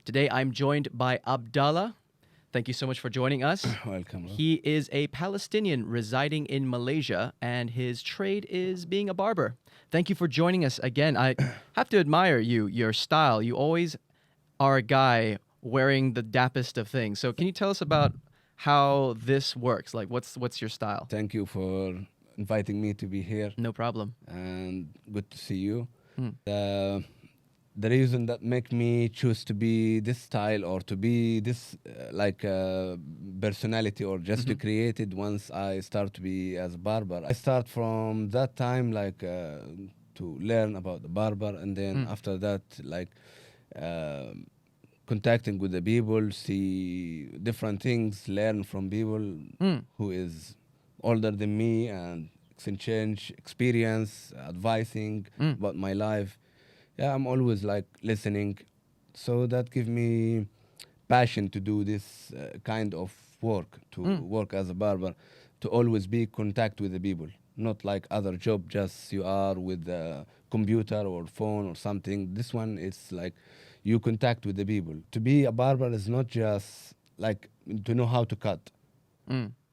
Today I'm joined by Abdallah. Thank you so much for joining us. Welcome. Bro. He is a Palestinian residing in Malaysia, and his trade is being a barber. Thank you for joining us again. I have to admire you, your style. You always are a guy wearing the dappest of things. So can you tell us about how this works? Like, what's your style? Thank you for inviting me to be here, No problem. and good to see you. Hmm. The reason that make me choose to be this style or to be this personality or just to create it once I start to be as a barber. I start from that time to learn about the barber, and then after that uh, contacting with the people, see different things, learn from people who is older than me and exchange experience, advising about my life. Yeah, I'm always like listening, so that give me passion to do this kind of work, to work as a barber, to always be contact with the people, not like other job, just you are with the computer or phone or something. This one is like you contact with the people. To be a barber is not just like to know how to cut,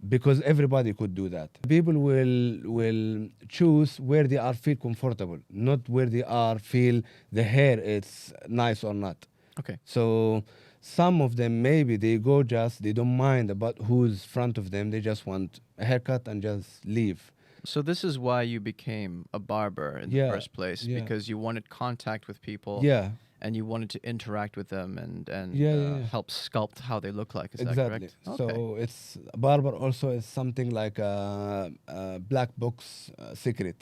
because everybody could do that. People will choose where they are feel comfortable, not where they are feel the hair it's nice or not. Okay. So some of them maybe they go just they don't mind about who's front of them. They just want a haircut and just leave. So this is why you became a barber in the Yeah, first place, yeah. because you wanted contact with people. Yeah, And you wanted to interact with them and Yeah. help sculpt how they look like. Is that Exactly. correct? Okay. So it's barber also is something like a black box secret.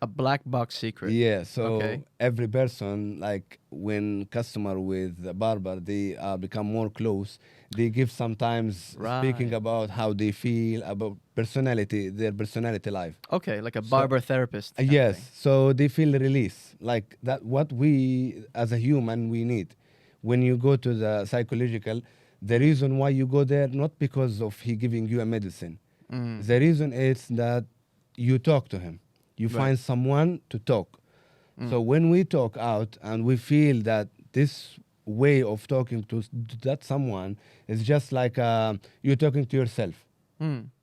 A black box secret. Yeah, so Okay. every person, like when customer with the barber, they become more close. They give sometimes speaking Right. about how they feel, about personality, their personality life. Okay, like a barber therapist. kind of Yes, thing. so they feel release, like that. What we as a human we need. When you go to the psychological, the reason why you go there not because of he giving you a medicine. The reason is that you talk to him. You Right. find someone to talk. So when we talk out and we feel that this way of talking to that someone is just like you're talking to yourself,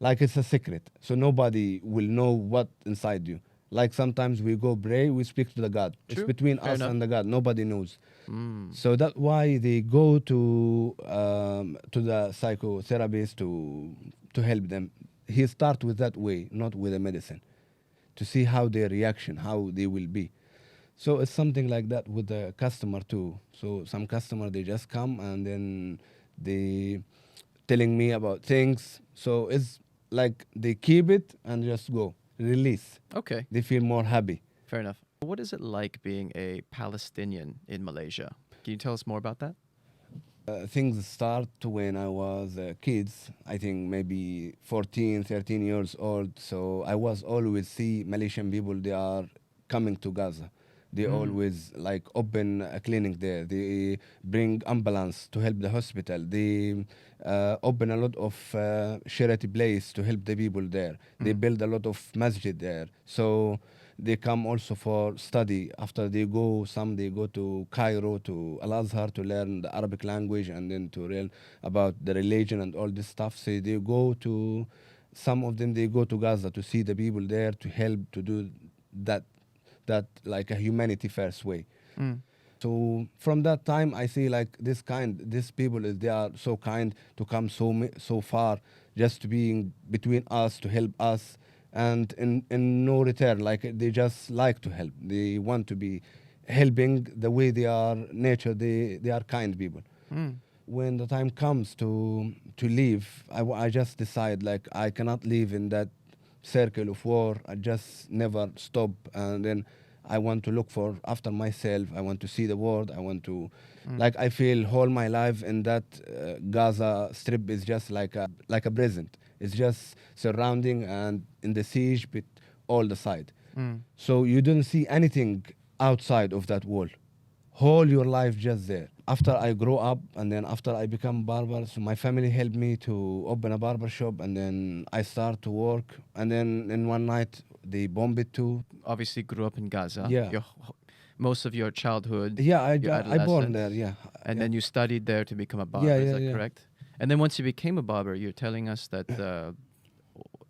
like it's a secret. So nobody will know what inside you. Like sometimes we go pray, we speak to the God. It's True. between Fair us enough. and the God. Nobody knows. So that's why they go to the psychotherapist to help them. He start with that way, not with a medicine, to see how their reaction, how they will be. So it's something like that with the customer too. So some customer they just come and then they telling me about things. So it's like they keep it and just go release. Okay. They feel more happy. Fair enough. What is it like being a Palestinian in Malaysia? Can you tell us more about that? Things start when I was kids, I think maybe 14, 13 years old. So I was always see Malaysian people, they are coming to Gaza. They always like open a clinic there. They bring ambulance to help the hospital. They open a lot of charity place to help the people there. They build a lot of masjid there. So they come also for study. After they go, some they go to Cairo, to Al-Azhar to learn the Arabic language and then to learn about the religion and all this stuff. So they go to, some of them they go to Gaza to see the people there, to help to do that like a humanity first way. So from that time, I see like these people they are so kind to come so far, just to being between us to help us, and in no return, like they just like to help. They want to be helping the way they are nature. They are kind people. When the time comes to leave, I just decide like I cannot live in that circle of war. I just never stop, and then I want to look for after myself. I want to see the world. I want to, like I feel whole my life in that Gaza Strip is just like a present. It's just surrounding and in the siege, but all the side. So you don't see anything outside of that wall. Whole your life just there. After I grow up and then after I become barber, so my family helped me to open a barber shop, and then I start to work, and then in one night they bomb it too. Obviously, grew up in Gaza. Yeah. Your most of your childhood, Yeah, your I born adolescence, there. Yeah, and yeah. then you studied there to become a barber. Yeah, Is yeah, that yeah. correct? And then once you became a barber, you're telling us that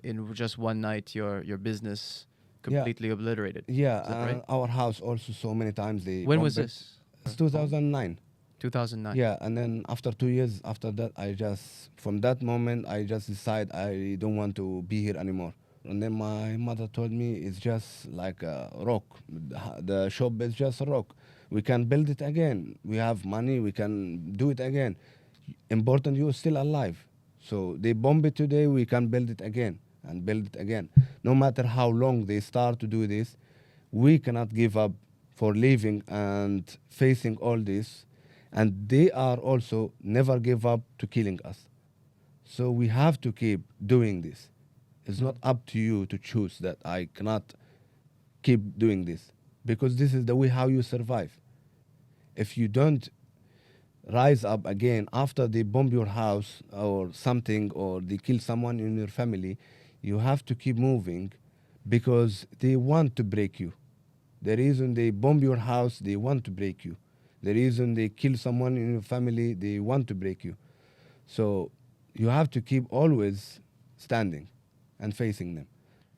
in just one night, your business Yeah, completely obliterated. yeah. Is that right? Our house also so many times they When was bomb it. this? It's 2009. 2009. Yeah, and then after 2 years after that, from that moment, I just decide I don't want to be here anymore. And then my mother told me it's just like a rock. The shop is just a rock. We can build it again. We have money. We can do it again. Important, you're still alive. So they bomb it today. We can build it again and build it again. No matter how long they start to do this, we cannot give up for living and facing all this, and they are also never give up to killing us. So we have to keep doing this. It's not up to you to choose that I cannot keep doing this, because this is the way how you survive. If you don't rise up again after they bomb your house or something, or they kill someone in your family, you have to keep moving, because they want to break you. The reason they bomb your house, they want to break you. The reason they kill someone in your family, they want to break you. So you have to keep always standing and facing them.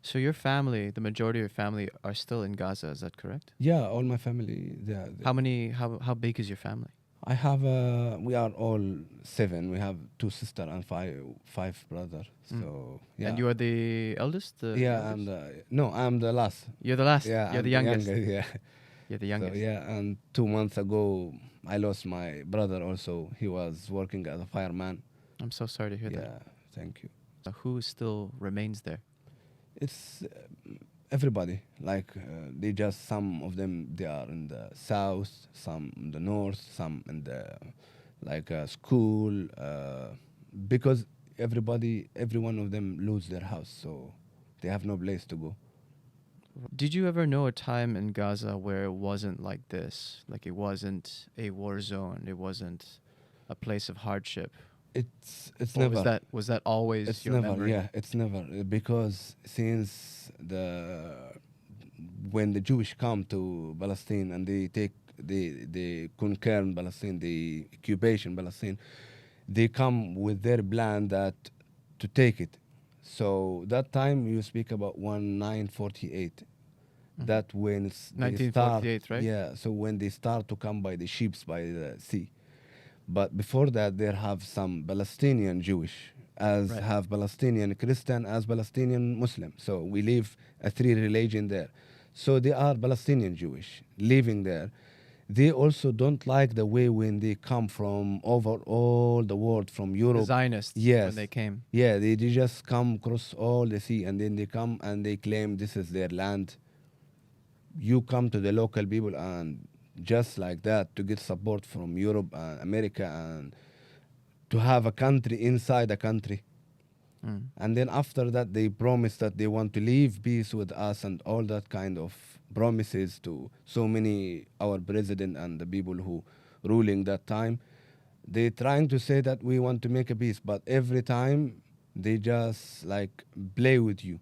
So your family, the majority of your family, are still in Gaza. Is that correct? Yeah, all my family. How many? How big is your family? I have. We are all 7. We have 2 sisters and five brothers. So yeah. And you are the eldest? Yeah, youngest? no, I'm the last. You're the last. Yeah, You're I'm the youngest. yeah. You're the So youngest. yeah, and 2 months ago, I lost my brother. Also, he was working as a fireman. I'm so sorry to hear that. Yeah, thank you. Who still remains there? It's everybody. Like they just, some of them they are in the south, some in the north, some in the school. Because every one of them lose their house, so they have no place to go. Did you ever know a time in Gaza where it wasn't like this? Like it wasn't a war zone. It wasn't a place of hardship. It's Or never. was that always It's your never. memory? Yeah, it's never, because since when the Jewish come to Palestine and they conquer Palestine, the occupation Palestine, they come with their plan that to take it. So that time you speak about 1948. That when they start, 1948, right? yeah. So when they start to come by the ships by the sea, but before that there have some Palestinian Jewish, as Right. have Palestinian Christian, as Palestinian Muslim. So we live a 3 religion there. So they are Palestinian Jewish living there. They also don't like the way when they come from over all the world, from The Europe. Zionists Yes. when they came. Yeah, they just come across all the sea, and then they come and they claim this is their land. You come to the local people and just like that to get support from Europe and America, and to have a country inside a country. Mm. And then after that, they promise that they want to leave peace with us and all that kind of promises to so many, our president and the people who ruling that time. They trying to say that we want to make a peace, but every time they just like play with you.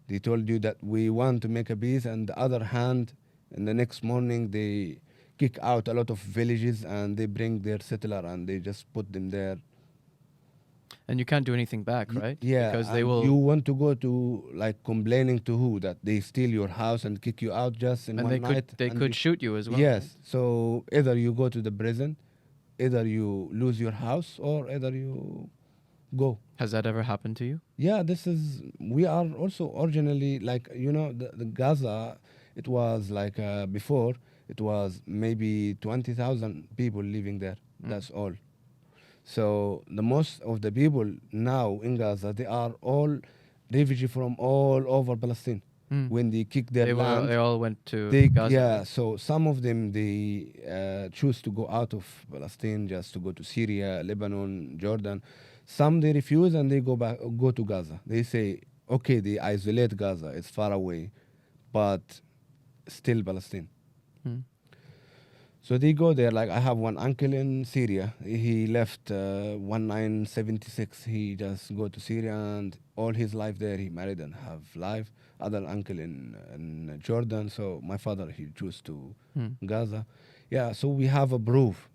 They told you that we want to make a peace, and the other hand, in the next morning they kick out a lot of villages and they bring their settler and they just put them there. And you can't do anything back, right? Yeah, Because they and will. you want to go to like complaining to who, that they steal your house and kick you out just in And one they night. could and could you- shoot you as well. Yes. So either you go to the prison, either you lose your house, or either you go. Has that ever happened to you? Yeah, we are also originally like, the Gaza, it was like before, it was maybe 20,000 people living there. That's all. So the most of the people now in Gaza, they are all refugee from all over Palestine. When they kick their land, They all went to they, Gaza. yeah, right? so some of them they choose to go out of Palestine just to go to Syria, Lebanon, Jordan. Some they refuse and they go to Gaza. They say, okay, they isolate Gaza, it's far away, but still Palestine. Hmm. So they go there. Like I have one uncle in Syria. He left 1976. He just go to Syria and all his life there. He married and have life. Other uncle in Jordan. So my father he chose to Gaza. Yeah. So we have a proof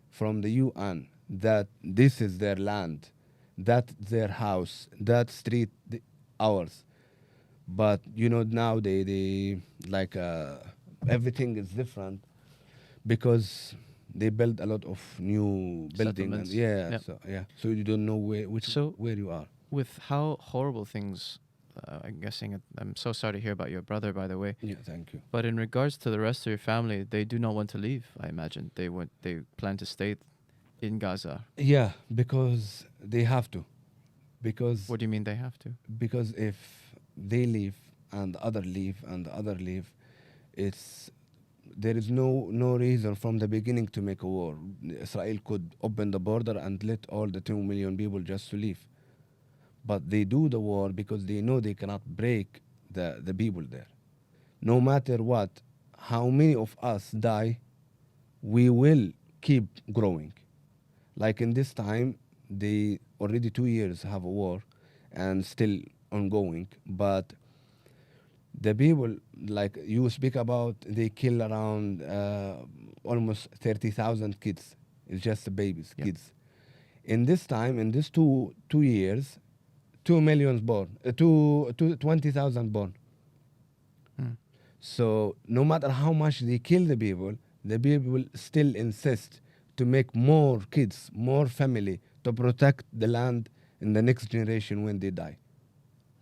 from the UN that this is their land, that their house, that street ours. But you know now they like everything is different because they build a lot of new building and Settlements. yeah, Yep. so you don't know So- where you are. With how horrible things, I'm guessing, I'm so sorry to hear about your brother, by the way. Yeah, thank you. But in regards to the rest of your family, they do not want to leave, I imagine. They plan to stay in Gaza. Yeah, because they have to, because What do you mean they have to? because if they leave and the other leave and the other leave, there is no reason from the beginning to make a war. Israel could open the border and let all the 2 million people just to leave. But they do the war because they know they cannot break the people there. No matter what, how many of us die, we will keep growing. Like in this time, they already 2 years have a war and still ongoing. But the people, like you speak about, they kill around almost 30,000 kids. It's just the babies, Yep. kids. In this time, in this two years, 2 million born, 20,000 born. Hmm. So no matter how much they kill the people will still insist to make more kids, more family, to protect the land in the next generation when they die.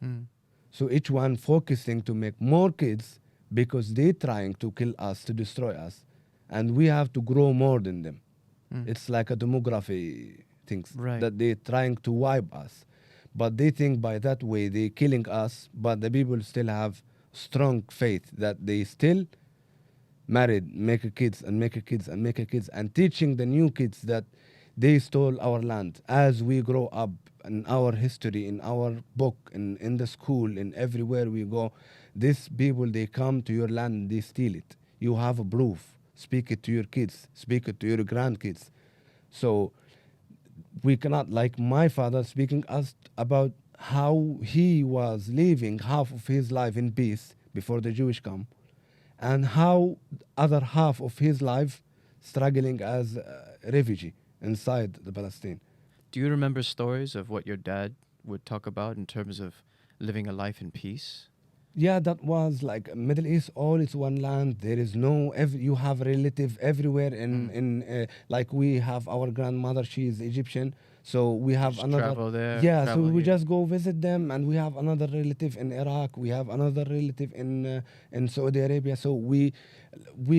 Hmm. So each one focusing to make more kids because they're trying to kill us, to destroy us. And we have to grow more than them. Hmm. It's like a demography things Right. that they're trying to wipe us. But they think by that way they're killing us, but the people still have strong faith that they still married, make a kids and make a kids and make a kids and teaching the new kids that they stole our land. As we grow up in our history, in our book, in the school, in everywhere we go, these people, they come to your land, they steal it. You have a proof. Speak it to your kids. Speak it to your grandkids. So we cannot, like my father speaking us about how he was living half of his life in peace before the Jewish come, and how other half of his life struggling as a refugee inside the Palestine. Do you remember stories of what your dad would talk about in terms of living a life in peace? Yeah, that was like Middle East. All is one land. There is no. You have relative everywhere. Like we have our grandmother. She is Egyptian, so we have Just another. travel there, Yeah, so travel we here. just go visit them, and we have another relative in Iraq. We have another relative in Saudi Arabia. So we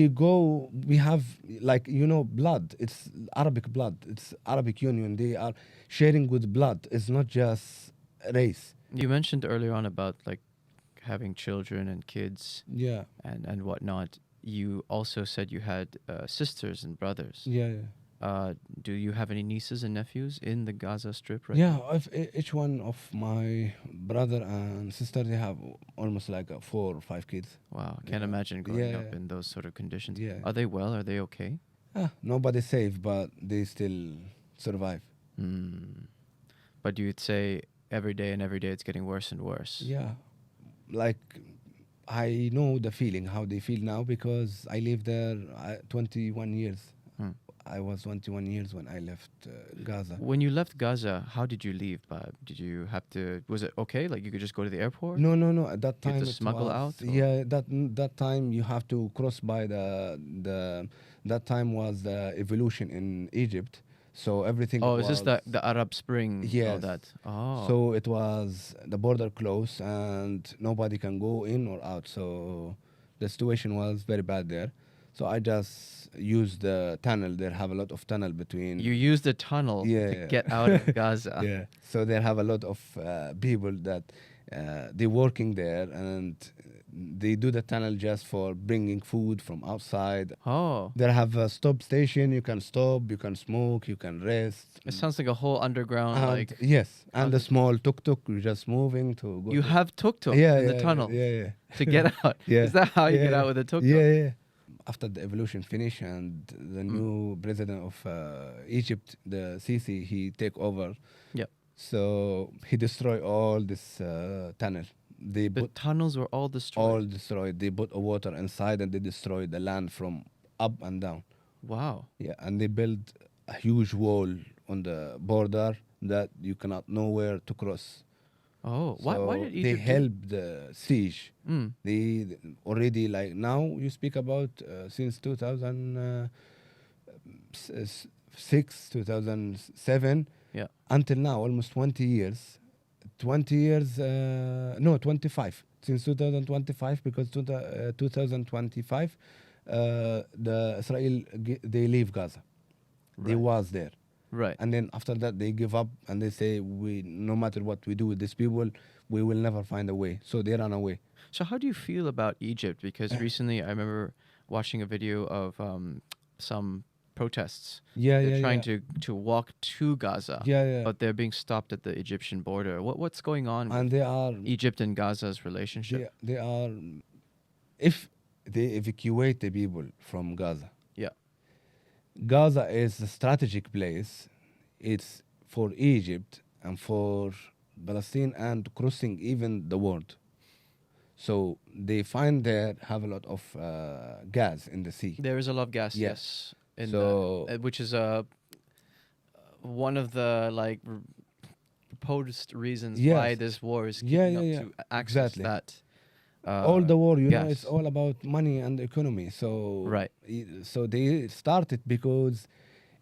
go. We have like blood. It's Arabic blood. It's Arabic Union. They are sharing with blood. It's not just race. You mentioned earlier on about like having children and kids Yeah. and whatnot. You also said you had sisters and brothers. Yeah. Do you have any nieces and nephews in the Gaza Strip right Yeah, now? each one of my brother and sister, they have almost like 4 or 5 kids. Wow, I can't Yeah. imagine growing up Yeah. in those sort of conditions. Yeah. Are they well? Are they okay? Nobody's safe, but they still survive. Hmm. But you'd say every day and every day it's getting worse and worse. Yeah, like I know the feeling, how they feel now because I lived there 21 years. Hmm. I was 21 years when I left Gaza. When you left Gaza, how did you leave? Did you have to? Was it okay? Like you could just go to the airport? No. At that You time, have to it smuggle was, out, or- yeah. That time you have to cross by that time was the evolution in Egypt, so everything. Oh, was, is this the Arab Spring? All Yes. that. Oh. So it was the border closed and nobody can go in or out. So the situation was very bad there. So I just used the tunnel. They have a lot of tunnel between. You used the tunnel to get out of Gaza. Yeah. So they have a lot of people that they working there and they do the tunnel just for bringing food from outside. Oh. They have a stop station. You can stop. You can smoke. You can rest. It sounds like a whole underground, And like... yes, and the Okay. small tuk-tuk. You're just moving to go. You to- have tuk-tuk yeah, in yeah, the tunnel Yeah. to get out. Yeah. Is that how you get Yeah. out with a tuk-tuk? Yeah. after the evolution finish and the new president of Egypt, the Sisi, he take over. Yep. So he destroy all this tunnel. They The put tunnels were all destroyed. all destroyed. They put water inside and they destroy the land from up and down. Wow. Yeah, and they build a huge wall on the border that you cannot know where to cross. Oh, why So did they Egypt helped the siege. Mm. They already, like now you speak about since 2006, 2007 Yeah. until now, almost 20 years. 20 years, no, 25. Since 2025, because 2025, the Israel, they leave Gaza. They Right. was there. Right. And then after that, they give up and they say, no matter what we do with these people, we will never find a way. So they run away. So how do you feel about Egypt? Because recently I remember watching a video of some protests. They're trying to walk to Gaza, but they're being stopped at the Egyptian border. What's going on And with they are, Egypt and Gaza's relationship? they are, if they evacuate the people from Gaza, Yeah. Gaza is a strategic place. It's for Egypt and for Palestine and crossing even the world. So they find there have a lot of gas in the sea. There is a lot of gas, Yeah. yes. In So- which is one of the proposed reasons Yes. why this war is Yeah, keeping yeah, up yeah. to access Exactly. that. All the war, gas. it's all about money and economy. So Right. So they started because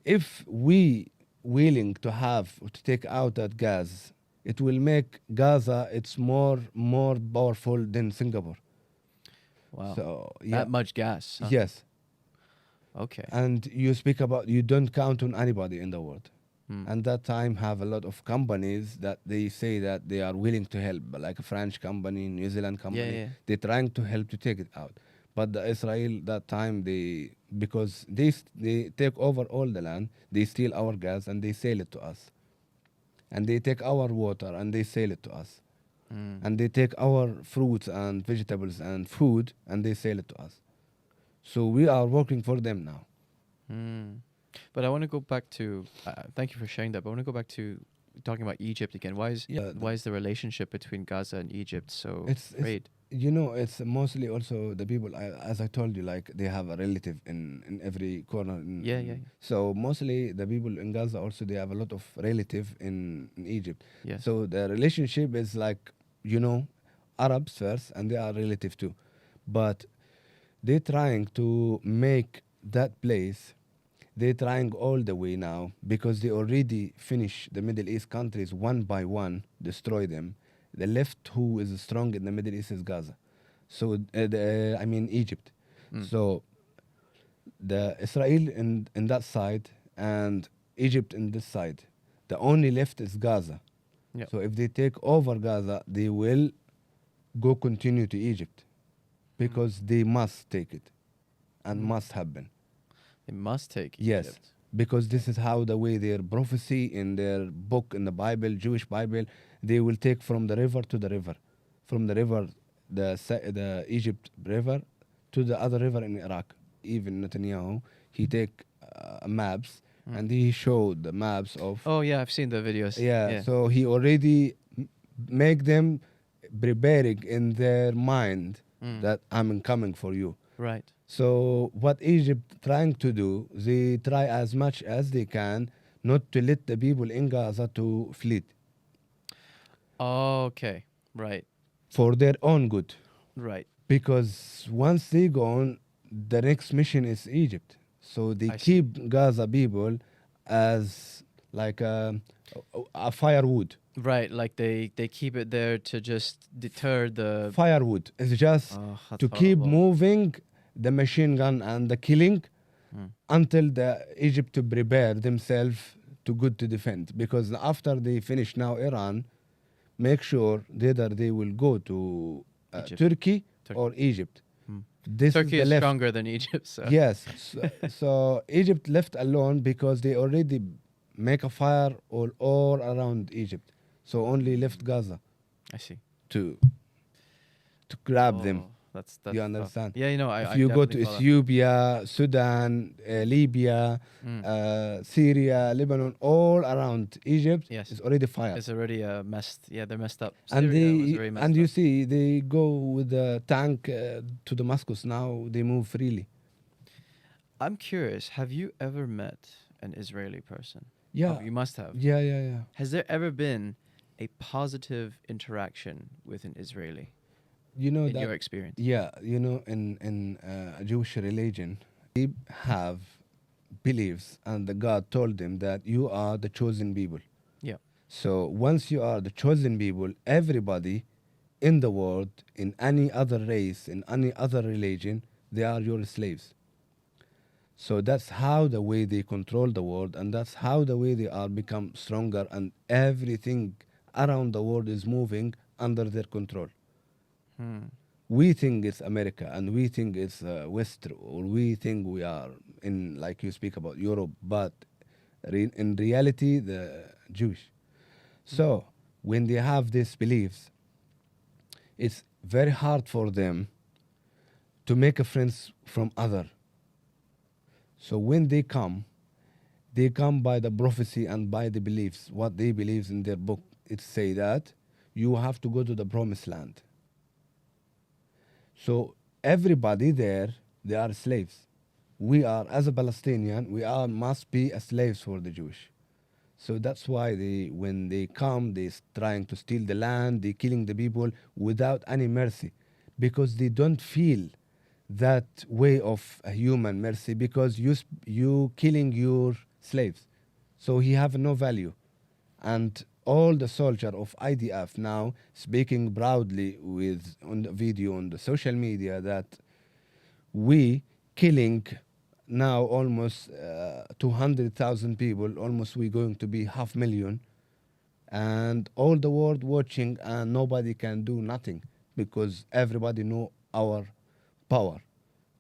if we willing to have to take out that gas, it will make Gaza it's more powerful than Singapore. Wow. So That much gas. Huh? yes, Okay. and you speak about you don't count on anybody in the world. Hmm. And that time have a lot of companies that they say that they are willing to help, like a French company, New Zealand company. yeah. They're trying to help to take it out. But the Israel that time because they take over all the land, they steal our gas and they sell it to us. And they take our water and they sell it to us. Mm. And they take our fruits and vegetables and food and they sell it to us. So we are working for them now. Mm. But I want to go back to. Thank you for sharing that. But I want to go back to talking about Egypt again. Why is the relationship between Gaza and Egypt so great? It's mostly also the people, as I told you, like they have a relative in every corner. Yeah. So mostly the people in Gaza also, they have a lot of relative in Egypt. Yes. So the relationship is like, Arabs first and they are relative too. But they're trying to make that place, they're trying all the way now because they already finished the Middle East countries one by one, destroy them. The left who is strong in the Middle East is Gaza. So, Egypt. Mm. So, the Israel in that side and Egypt in this side. The only left is Gaza. Yep. So, if they take over Gaza, they will go continue to Egypt because they must take it and must happen. They must take Yes. Egypt. Because this is how the way their prophecy in their book in the Bible, Jewish Bible, they will take from the river to the river, from the river, the Egypt river, to the other river in Iraq. Even Netanyahu, he take maps and he showed the maps of. Oh yeah, I've seen the videos. Yeah. So he already make them preparing in their mind that I'm coming for you. Right. So what Egypt trying to do, they try as much as they can not to let the people in Gaza to flee Okay. Right. for their own good. Right. Because once they gone, the next mission is Egypt. So they I see. keep Gaza people as like a firewood. Right. Like they keep it there to just deter the. Firewood is just Oh, that's to keep horrible. moving the machine gun and the killing until the Egypt to prepare themselves to good to defend. Because after they finish now Iran, make sure either they will go to Egypt. Turkey or Egypt. This Turkey is is the left. stronger than Egypt. So. Yes. So Egypt left alone because they already make a fire all around Egypt. So only left Gaza I see. to grab them. That's You tough. understand? Yeah, you know, If I you go to definitely follow. Ethiopia, Sudan, Libya, Mm. Syria, Lebanon, all around Egypt, Yes. it's already fire. It's already messed. Yeah, they're messed up. And Syria was very messed you up. see, they go with the tank to Damascus. Now they move freely. I'm curious. Have you ever met an Israeli person? Yeah, You must have. yeah. Has there ever been a positive interaction with an Israeli You know in that. your experience? Yeah, you know, in Jewish religion, they have beliefs, and the God told them that you are the chosen people. Yeah. So once you are the chosen people, everybody in the world, in any other race, in any other religion, they are your slaves. So that's how the way they control the world, and that's how the way they are become stronger, and everything around the world is moving under their control. Hmm. We think it's America, and we think it's West, or we think we are in, like you speak about Europe, but in reality, the Jewish. Hmm. So when they have these beliefs, it's very hard for them to make a friends from other. So when they come by the prophecy and by the beliefs, what they believe in their book. It say that you have to go to the promised land. So everybody there, they are slaves. We are, as a Palestinian, we are must be a slaves for the Jewish. So that's why when they come, they trying to steal the land, they killing the people without any mercy, because they don't feel that way of a human mercy, because you killing your slaves, so he have no value. And all the soldier of IDF now speaking proudly with on the video on the social media that we killing now almost 200,000 people, almost we going to be 500,000, and all the world watching, and nobody can do nothing because everybody know our power.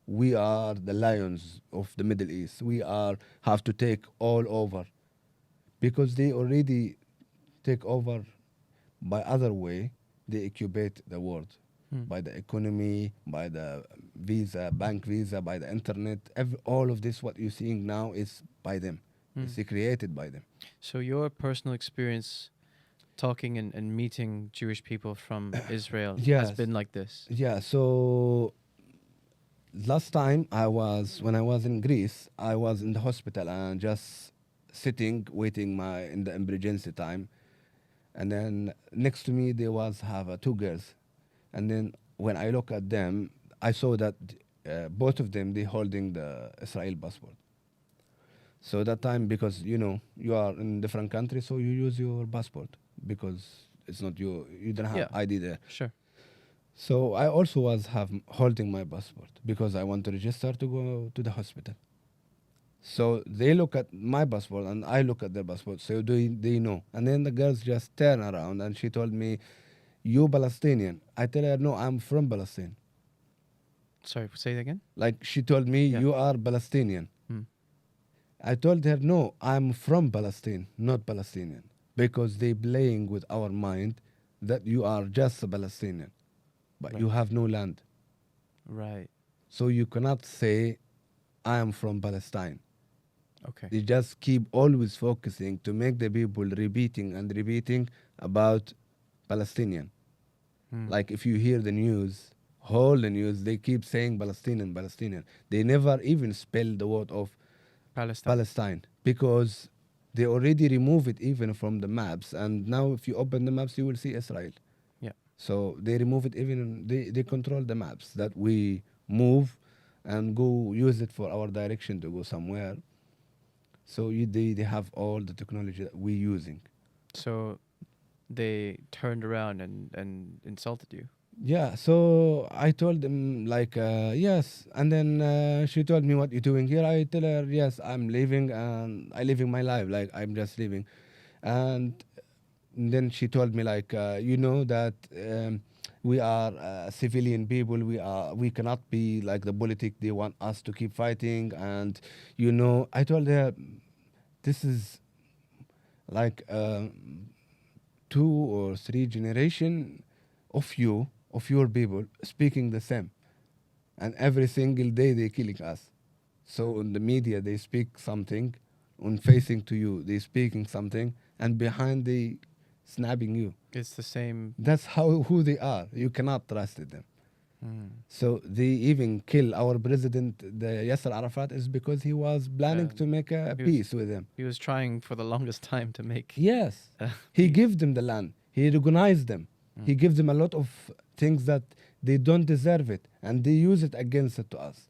We are the lions of the Middle East. We are have to take all over, because they already take over by other way. They incubate the world Hmm. by the economy, by the visa, bank visa, by the internet. All of this, what you're seeing now, is by them. Hmm. It's created by them. So your personal experience talking and meeting Jewish people from Israel has Yes. been like this. Yeah. So last time when I was in Greece, I was in the hospital and just sitting waiting my in the emergency time, and then next to me there was have two girls, and then when I look at them, I saw that both of them they holding the Israel passport. So that time, because you are in different country, so you use your passport, because it's not you don't have Yeah. ID there. Sure. So I also was have holding my passport because I want to register to go to the hospital. So they look at my passport and I look at their passport. So they know. And then the girls just turn around and she told me, "You Palestinian?" I tell her, "No, I'm from Palestine." Sorry, say it again. Like she told me, Yeah. "You are Palestinian." Hmm. I told her, "No, I'm from Palestine, not Palestinian," because they playing with our mind that you are just a Palestinian, but Right. you have no land. Right. So you cannot say, "I am from Palestine." Okay. They just keep always focusing to make the people repeating and repeating about Palestinian. Hmm. Like if you hear the news, whole the news, they keep saying Palestinian, Palestinian. They never even spell the word of Palestine. Palestine, because they already remove it even from the maps. And now if you open the maps, you will see Israel. Yeah. So they remove it even, they control the maps that we move and go use it for our direction to go somewhere. So they have all the technology that we're using. So they turned around and insulted you. Yeah, so I told them like yes, and then she told me, "What you doing here?" I tell her, "Yes, I'm leaving and I living my life, like I'm just living." And then she told me like you know that we are civilian people, we cannot be like the politic, they want us to keep fighting. And I told her, this is like 2 or 3 generation of your people speaking the same. and every single day they killing us. So in the media they speak something, on facing to you they speaking something, and behind they snapping you. It's the same. That's how who they are. You cannot trust them. So they even kill our president, the Yasser Arafat, is because he was planning to make a he was- peace with them. He was trying for the longest time to make. Yes, he gave them the land. He recognized them. He gives them a lot of things that they don't deserve it, and they use it against it to us.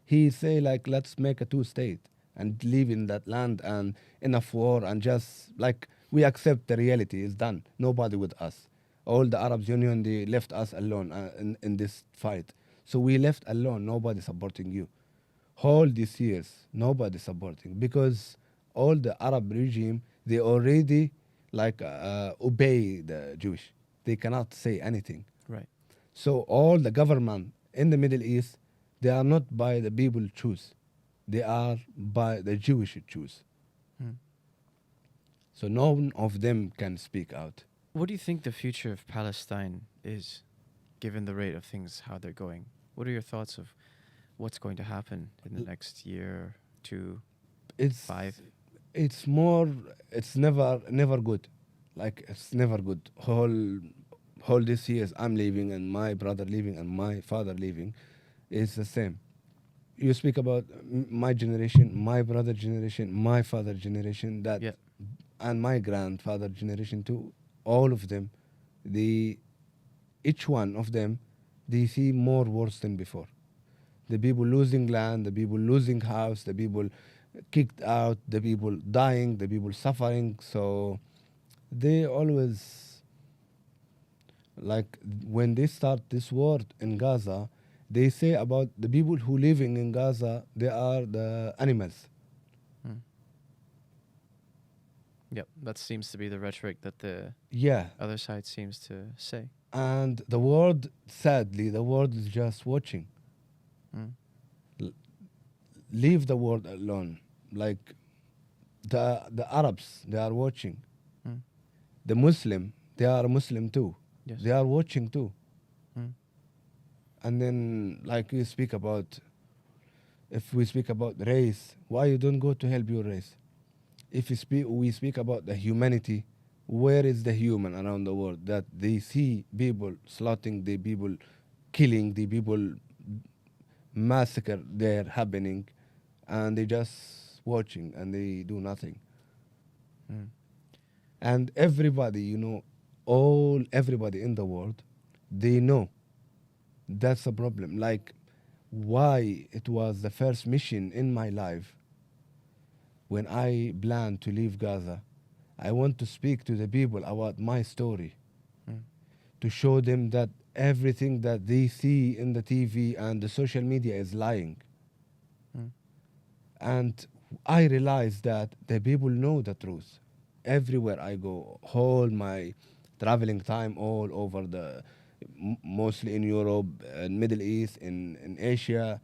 He say like, let's make a two-state and live in that land and enough war, and just like we accept the reality is done. Nobody with us. All the Arab Union, they left us alone in this fight. So we left alone. Nobody supporting you. All these years, nobody supporting, because all the Arab regime, they already like obey the Jewish. They cannot say anything. Right. So all the government in the Middle East, they are not by the people choose. They are by the Jewish choose. Hmm. So none of them can speak out. What do you think the future of Palestine is, given the rate of things, how they're going? What are your thoughts of what's going to happen in the next year, 2, It's 5? It's never good. Like it's never good. Whole these years I'm leaving and my brother leaving and my father leaving, it's the same. You speak about my generation, my brother generation, my father generation, that Yeah. and my grandfather generation too. All of them, each one of them, they see more worse than before. The people losing land, the people losing house, the people kicked out, the people dying, the people suffering. So they always, like when they start this war in Gaza, they say about the people who living in Gaza, they are the animals. Yep. That seems to be the rhetoric that the Yeah. other side seems to say. And the world, sadly, the world is just watching. Leave the world alone. Like the Arabs, they are watching. The Muslim, they are Muslim too. Yes. They are watching too. And then, like we speak about, if we speak about race, why you don't go to help your race? If we speak about the humanity, where is the human around the world that they see people slaughtering, the people killing, the people massacre there happening, and they just watching and they do nothing. And everybody, everybody in the world, they know that's a problem. Like why it was the first mission in my life when I planned to leave Gaza. I want to speak to the people about my story, to show them that everything that they see in the TV and the social media is lying. And I realized that the people know the truth. Everywhere I go, all my traveling time all over mostly in Europe, Middle East, in Asia,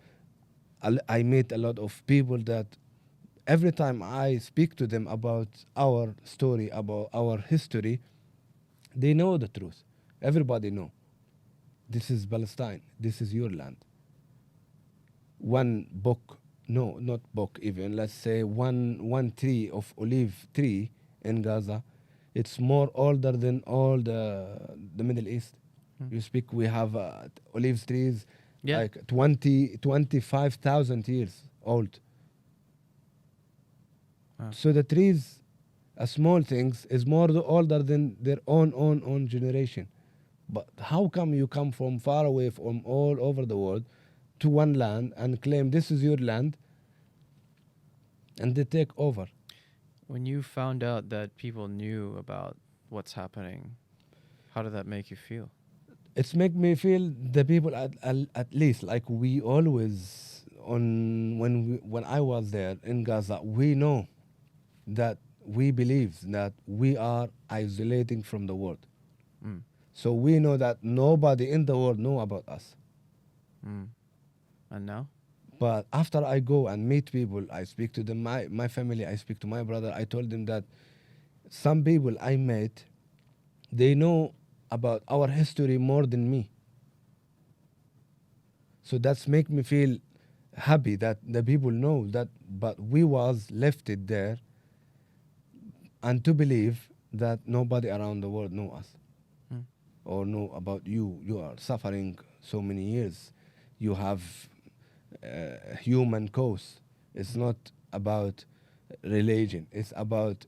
I meet a lot of people that every time I speak to them about our story, about our history, they know the truth. Everybody know. This is Palestine. This is your land. One book, no, not book even. Let's say one tree of olive tree in Gaza, it's more older than all the Middle East. You speak. We have olive trees, Yeah. like 25,000 years old. Wow. So the trees, small things, is more older than their own generation. But how come you come from far away from all over the world to one land and claim this is your land, and they take over? When you found out that people knew about what's happening, how did that make you feel? It's make me feel the people at least like we always when I was there in Gaza, we know that we believe that we are isolating from the world. So we know that nobody in the world know about us. And now? But after I go and meet people, I speak to them, my family, I speak to my brother, I told them that some people I met, they know about our history more than me. So that's make me feel happy that the people know that, but we was left it there, and to believe that nobody around the world know us Mm. or know about you. You are suffering so many years. You have human cause. It's not about religion. It's about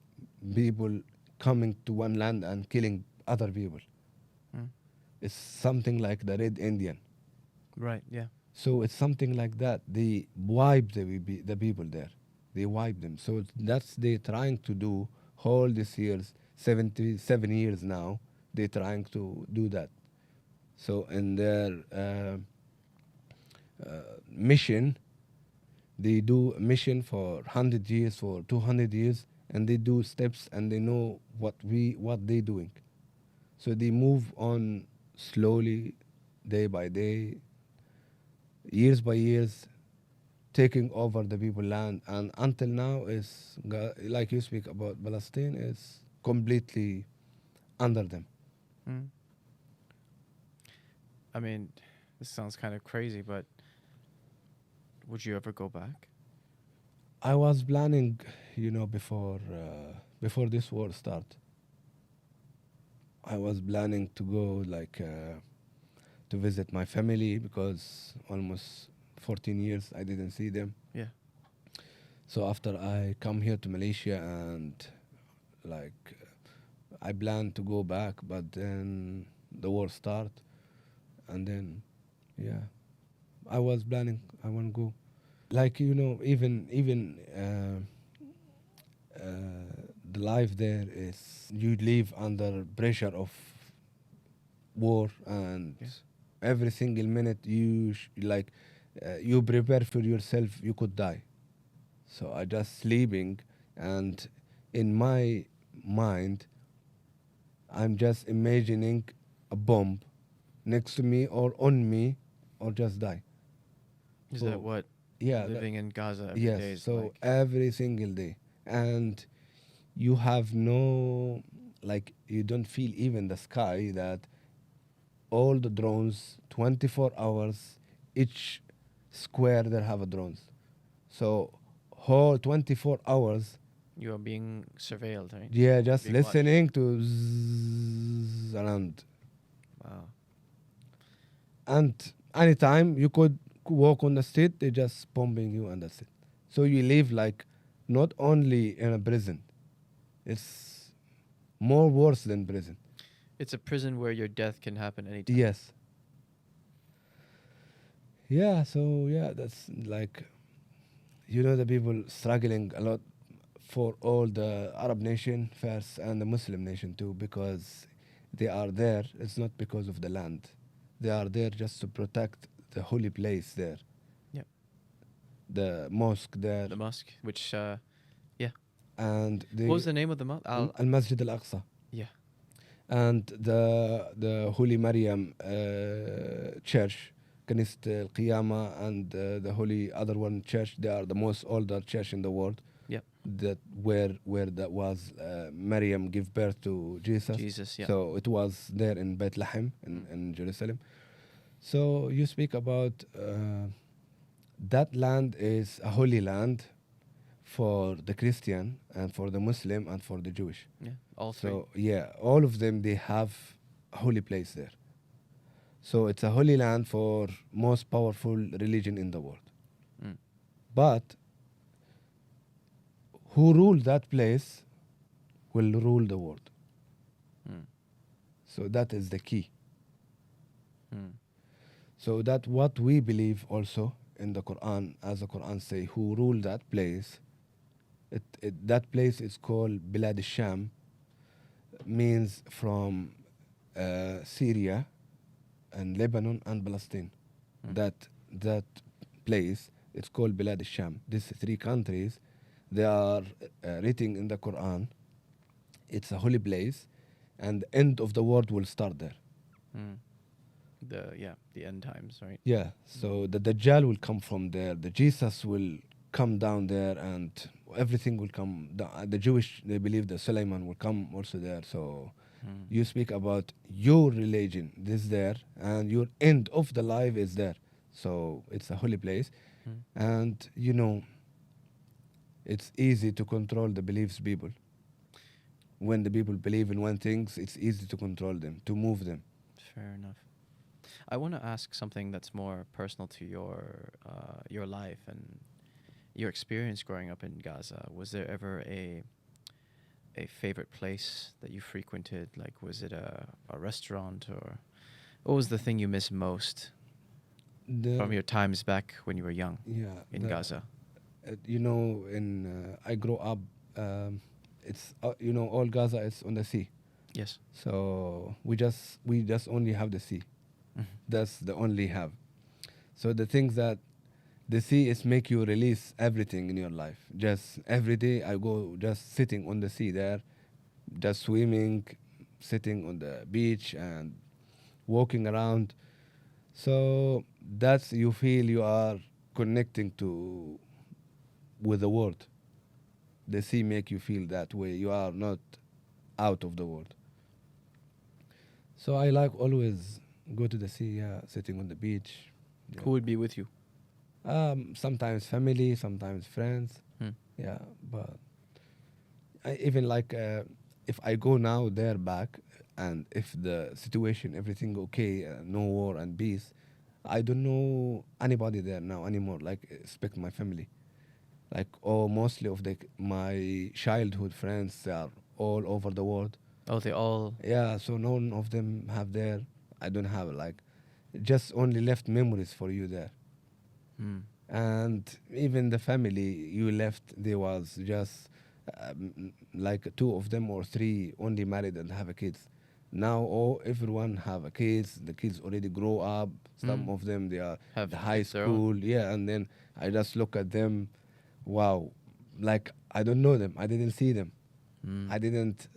people coming to one land and killing other people. Mm. It's something like the Red Indian. Right. Yeah. So it's something like that. They wipe the people there. They wipe them. So that's they trying to do all these years, 77 years now. They trying to do that. So in their mission, they do a mission for 100 years, for 200 years, and they do steps, and they know what they doing. So they move on slowly, day by day, years by years, taking over the people land, and until now is like you speak about Palestine is completely under them. Mm. I mean, this sounds kind of crazy, but would you ever go back? I was planning, before this war start. I was planning to go to visit my family because almost 14 years I didn't see them. Yeah. So after I come here to Malaysia and like I planned to go back, but then the war start, and then yeah, I was planning I want to go. Like even the life there is you live under pressure of war, and Yeah. every single minute you prepare for yourself you could die. So I just sleeping, and in my mind I'm just imagining a bomb next to me or on me or just die. Is So, that what yeah, living in Gaza every yes, day is so like? every single day, and you have no, like, you don't feel even the sky, that all the drones 24 hours, each square there have a drones. So whole 24 hours, You are being surveilled, right? yeah, just Being watched. listening to zzz around. Wow. And anytime you could walk on the street, they just bombing you, and that's it. So you live like not only in a prison, it's more worse than prison. It's a prison where your death can happen anytime. Yes. Yeah, so yeah, that's like, the people struggling a lot for all the Arab nation first and the Muslim nation too, because they are there. It's not because of the land. They are there just to protect the holy place there, Yep. the mosque there, The mosque, which, yeah. and What was the name of the mosque? Al Masjid Al Aqsa, Yeah. and the Holy Maryam church, Kanist Al Qiyamah, and the Holy other one church. They are the most older church in the world. Yep. That where that was Maryam give birth to Jesus. Jesus, yeah. So it was there in Bethlehem in Jerusalem. So you speak about that land is a holy land for the Christian and for the Muslim and for the Jewish. Yeah. All three. So yeah, all of them, they have a holy place there. So it's a holy land for most powerful religion in the world. Mm. But who rule that place will rule the world. Mm. So that is the key. Mm. So that what we believe also in the Quran, as the Quran say, who rule that place. That place is called Bilad al-Sham, means from Syria and Lebanon and Palestine. Mm. That place, it's called Bilad al-Sham. These three countries, they are written in the Quran. It's a holy place, and the end of the world will start there. Mm. The end times, right? Yeah, so the Dajjal will come from there. The Jesus will come down there, and everything will come. The Jewish, they believe that Suleiman will come also there. So Mm. you speak about your religion, this there, and your end of the life is there. so it's a holy place. Mm. And it's easy to control the beliefs people. When the people believe in one thing, it's easy to control them, to move them. Fair enough. I want to ask something that's more personal to your life and your experience growing up in Gaza. Was there ever a favorite place that you frequented? Like, was it a restaurant, or what was the thing you miss most from your times back when you were young Yeah, in Gaza? I grew up. It's all Gaza is on the sea, Yes. so we just only have the sea. Mhm. That's the only have. So the things that the sea is make you release everything in your life. Just every day I go just sitting on the sea there, just swimming, sitting on the beach and walking around. So that's you feel you are connecting to with the world. The sea make you feel that way. You are not out of the world. So I like always go to the sea, yeah, sitting on the beach. Yeah. Who would be with you? Sometimes family, sometimes friends. Hmm. Yeah, but I even like if I go now there back, and if the situation everything okay, no war and peace, I don't know anybody there now anymore. Like expect my family, like mostly of my childhood friends, they are all over the world. Oh, they all. Yeah, so none of them have there. I don't have like, just only left memories for you there. Hmm. And even the family you left, there was just like two of them or three only married and have a kids. Now everyone have a kids. The kids already grow up. Some Mm. of them they are Have the high their own. school. Yeah, and then I just look at them. Wow, like I don't know them. I didn't see them. Mm. I didn't.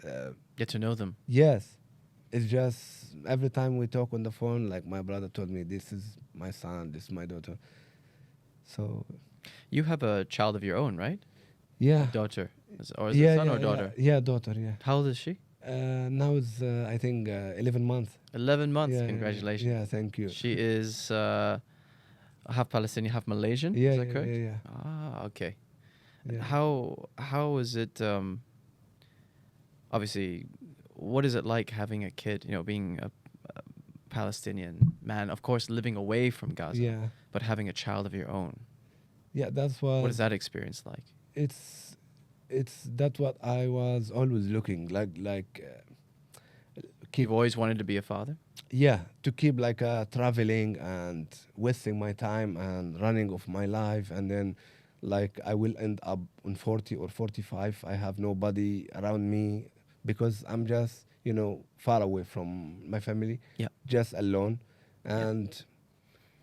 Get to know them. Yes, it's just every time we talk on the phone, like my brother told me, this is my son, this is my daughter. So You have a child of your own, right? yeah, A daughter. Or is it son or daughter? Yeah, daughter. Yeah. How old is she? Now it's I think 11 months. 11 months. Yeah, Congratulations. Yeah, thank you. She is half Palestinian, half Malaysian. Yeah, Is that yeah, correct? yeah, Ah, okay. yeah. How is it? Obviously, what is it like having a kid? You know, being a Palestinian man, of course, living away from Gaza, Yeah, but having a child of your own. yeah. That's What is that experience like? it's that's what I was always looking like keep You've always wanted to be a father. yeah, to keep like traveling and wasting my time and running of my life, and then like I will end up on 40 or 45. I have nobody around me because I'm just far away from my family, Yeah. just alone, and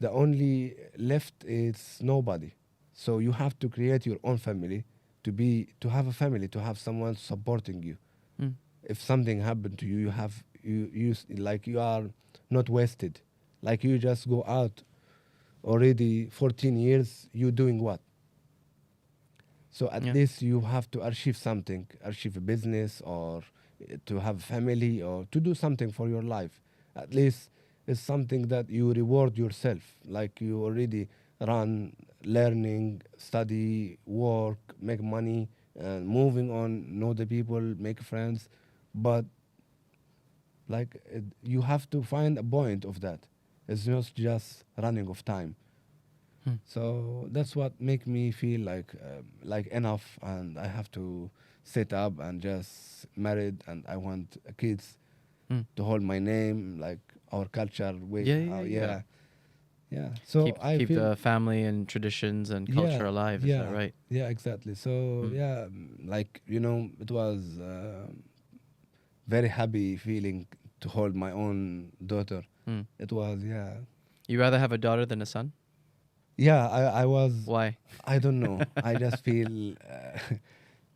the only left is nobody. So you have to create your own family, to have a family, to have someone supporting you. Mm. If something happened to you, like you are not wasted. Like you just go out already 14 years, you doing what? So at Yeah. least you have to achieve something, achieve a business, or to have family, or to do something for your life. At least it's something that you reward yourself. Like you already run, learning, study, work, make money, and moving on, know the people, make friends. But like you have to find a point of that. It's not just running of time. Hmm. So that's what make me feel like enough, and I have to set up and just married, and I want kids Mm. to hold my name, like our culture way. Yeah. So Keep the family and traditions and culture alive. Is that right? Yeah, exactly. So like it was very happy feeling to hold my own daughter. Mm. It was You rather have a daughter than a son? yeah. I was. Why? I don't know. I just feel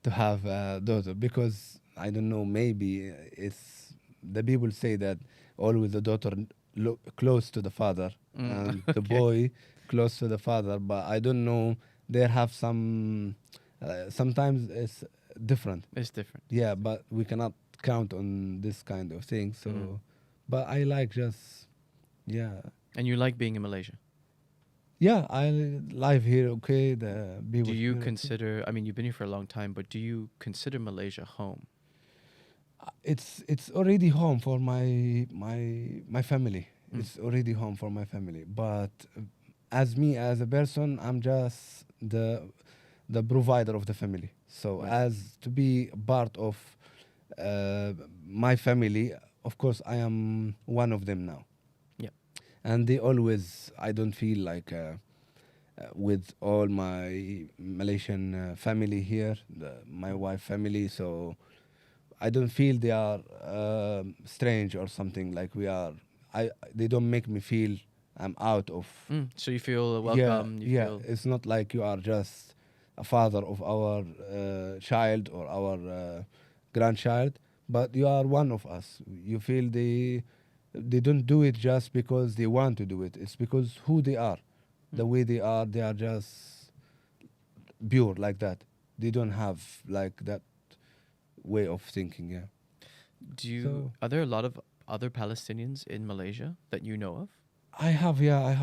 to have a daughter because I don't know. Maybe it's the people say that always the daughter look close to the father and the Okay. boy close to the father. But I don't know. They have some. Sometimes it's different. It's different. Yeah, but we cannot count on this kind of thing. So, Mm. but I like just yeah. And you like being in Malaysia? Yeah, I live here. Okay, the Do people you here. Okay. consider, I mean, you've been here for a long time, but do you consider Malaysia home? It's already home for my family. Mm. It's already home for my family. But as me as a person, I'm just the provider of the family. So Right. as to be part of my family, of course, I am one of them now. Yeah. And they always, I don't feel like with all my Malaysian family here, my wife family. So I don't feel they are strange or something like we are. They don't make me feel I'm out of. So you feel Yeah, welcome, you yeah. feel, It's not like you are just a father of our child or our grandchild, but you are one of us. You feel they don't do it just because they want to do it. It's because who they are, the mm. way they are. They are just pure like that. They don't have like that way of thinking. Yeah. So Are there a lot of other Palestinians in Malaysia that you know of? I have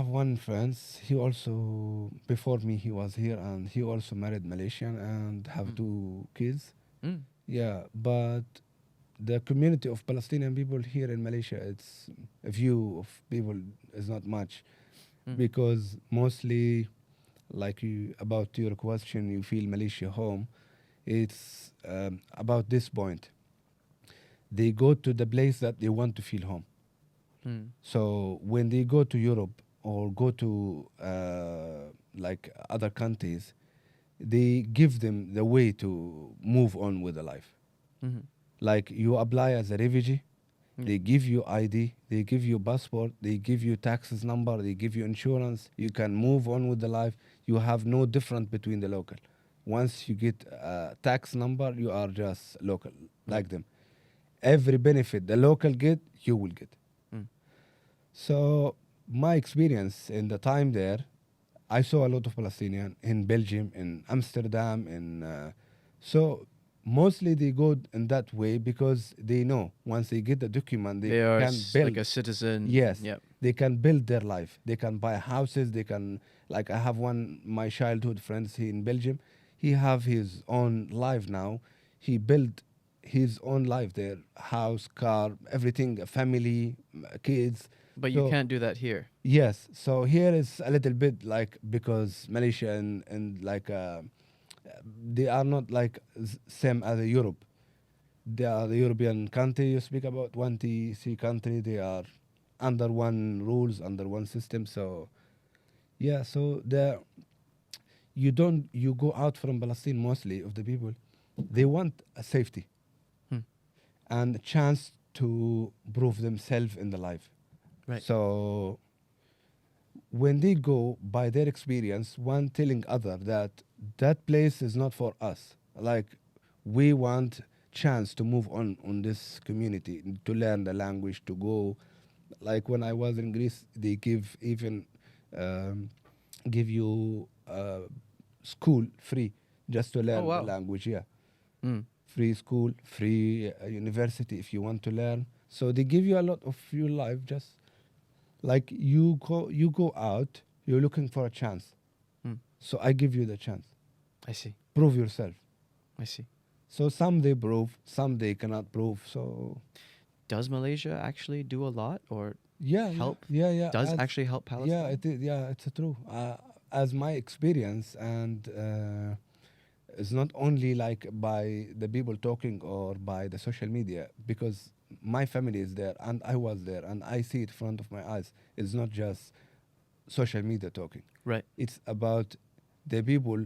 one friend. He also before me he was here and he also married Malaysian and have Mm. two kids. Mm. Yeah, but the community of Palestinian people here in Malaysia, it's a view of people is not much Mm. because mostly like you about your question, you feel Malaysia home. It's about this point. They go to the place that they want to feel home. Mm. So when they go to Europe or go to like other countries, they give them the way to move on with the life. Mm-hmm. Like you apply as a refugee, Yeah. they give you ID, they give you passport, they give you taxes number, they give you insurance. You can move on with the life. You have no difference between the local. Once you get a tax number, you are just local, Right. like them. Every benefit the local get, you will get. Mm. So my experience in the time there, I saw a lot of Palestinian in Belgium, in Amsterdam, in so mostly they go in that way because they know once they get the document they They are can like build. a citizen. Yes, Yep. they can build their life. They can buy houses. They can like I have one my childhood friends here in Belgium. He have his own life now. He built his own life there, house, car, everything, a family, kids. But you So can't do that here. yes, so here is a little bit like because Malaysia and like they are not like same as Europe. They are the European country you speak about 23 country. They are under one rules, under one system. So yeah, so the you go out from Palestine mostly of the people, they want a safety Hmm. and a chance to prove themselves in the life. Right. So when they go by their experience, one telling other that that place is not for us. Like we want chance to move on this community to learn the language to go. Like when I was in Greece, they give even um, give you school free just to Oh learn the wow. language. Yeah, Mm. free school, free university if you want to learn. So they give you a lot of your life just like you go out, you're looking for a chance. Mm. So I give you the chance. I see. Prove yourself. I see. So some they prove, some they cannot prove. So Does Malaysia actually do a lot or yeah, help? yeah. Does actually help Yeah, Palestine? it is. Yeah, it's true. As my experience, and it's not only like by the people talking or by the social media, because my family is there and I was there and I see it in front of my eyes. It's not just social media talking. Right. It's about the people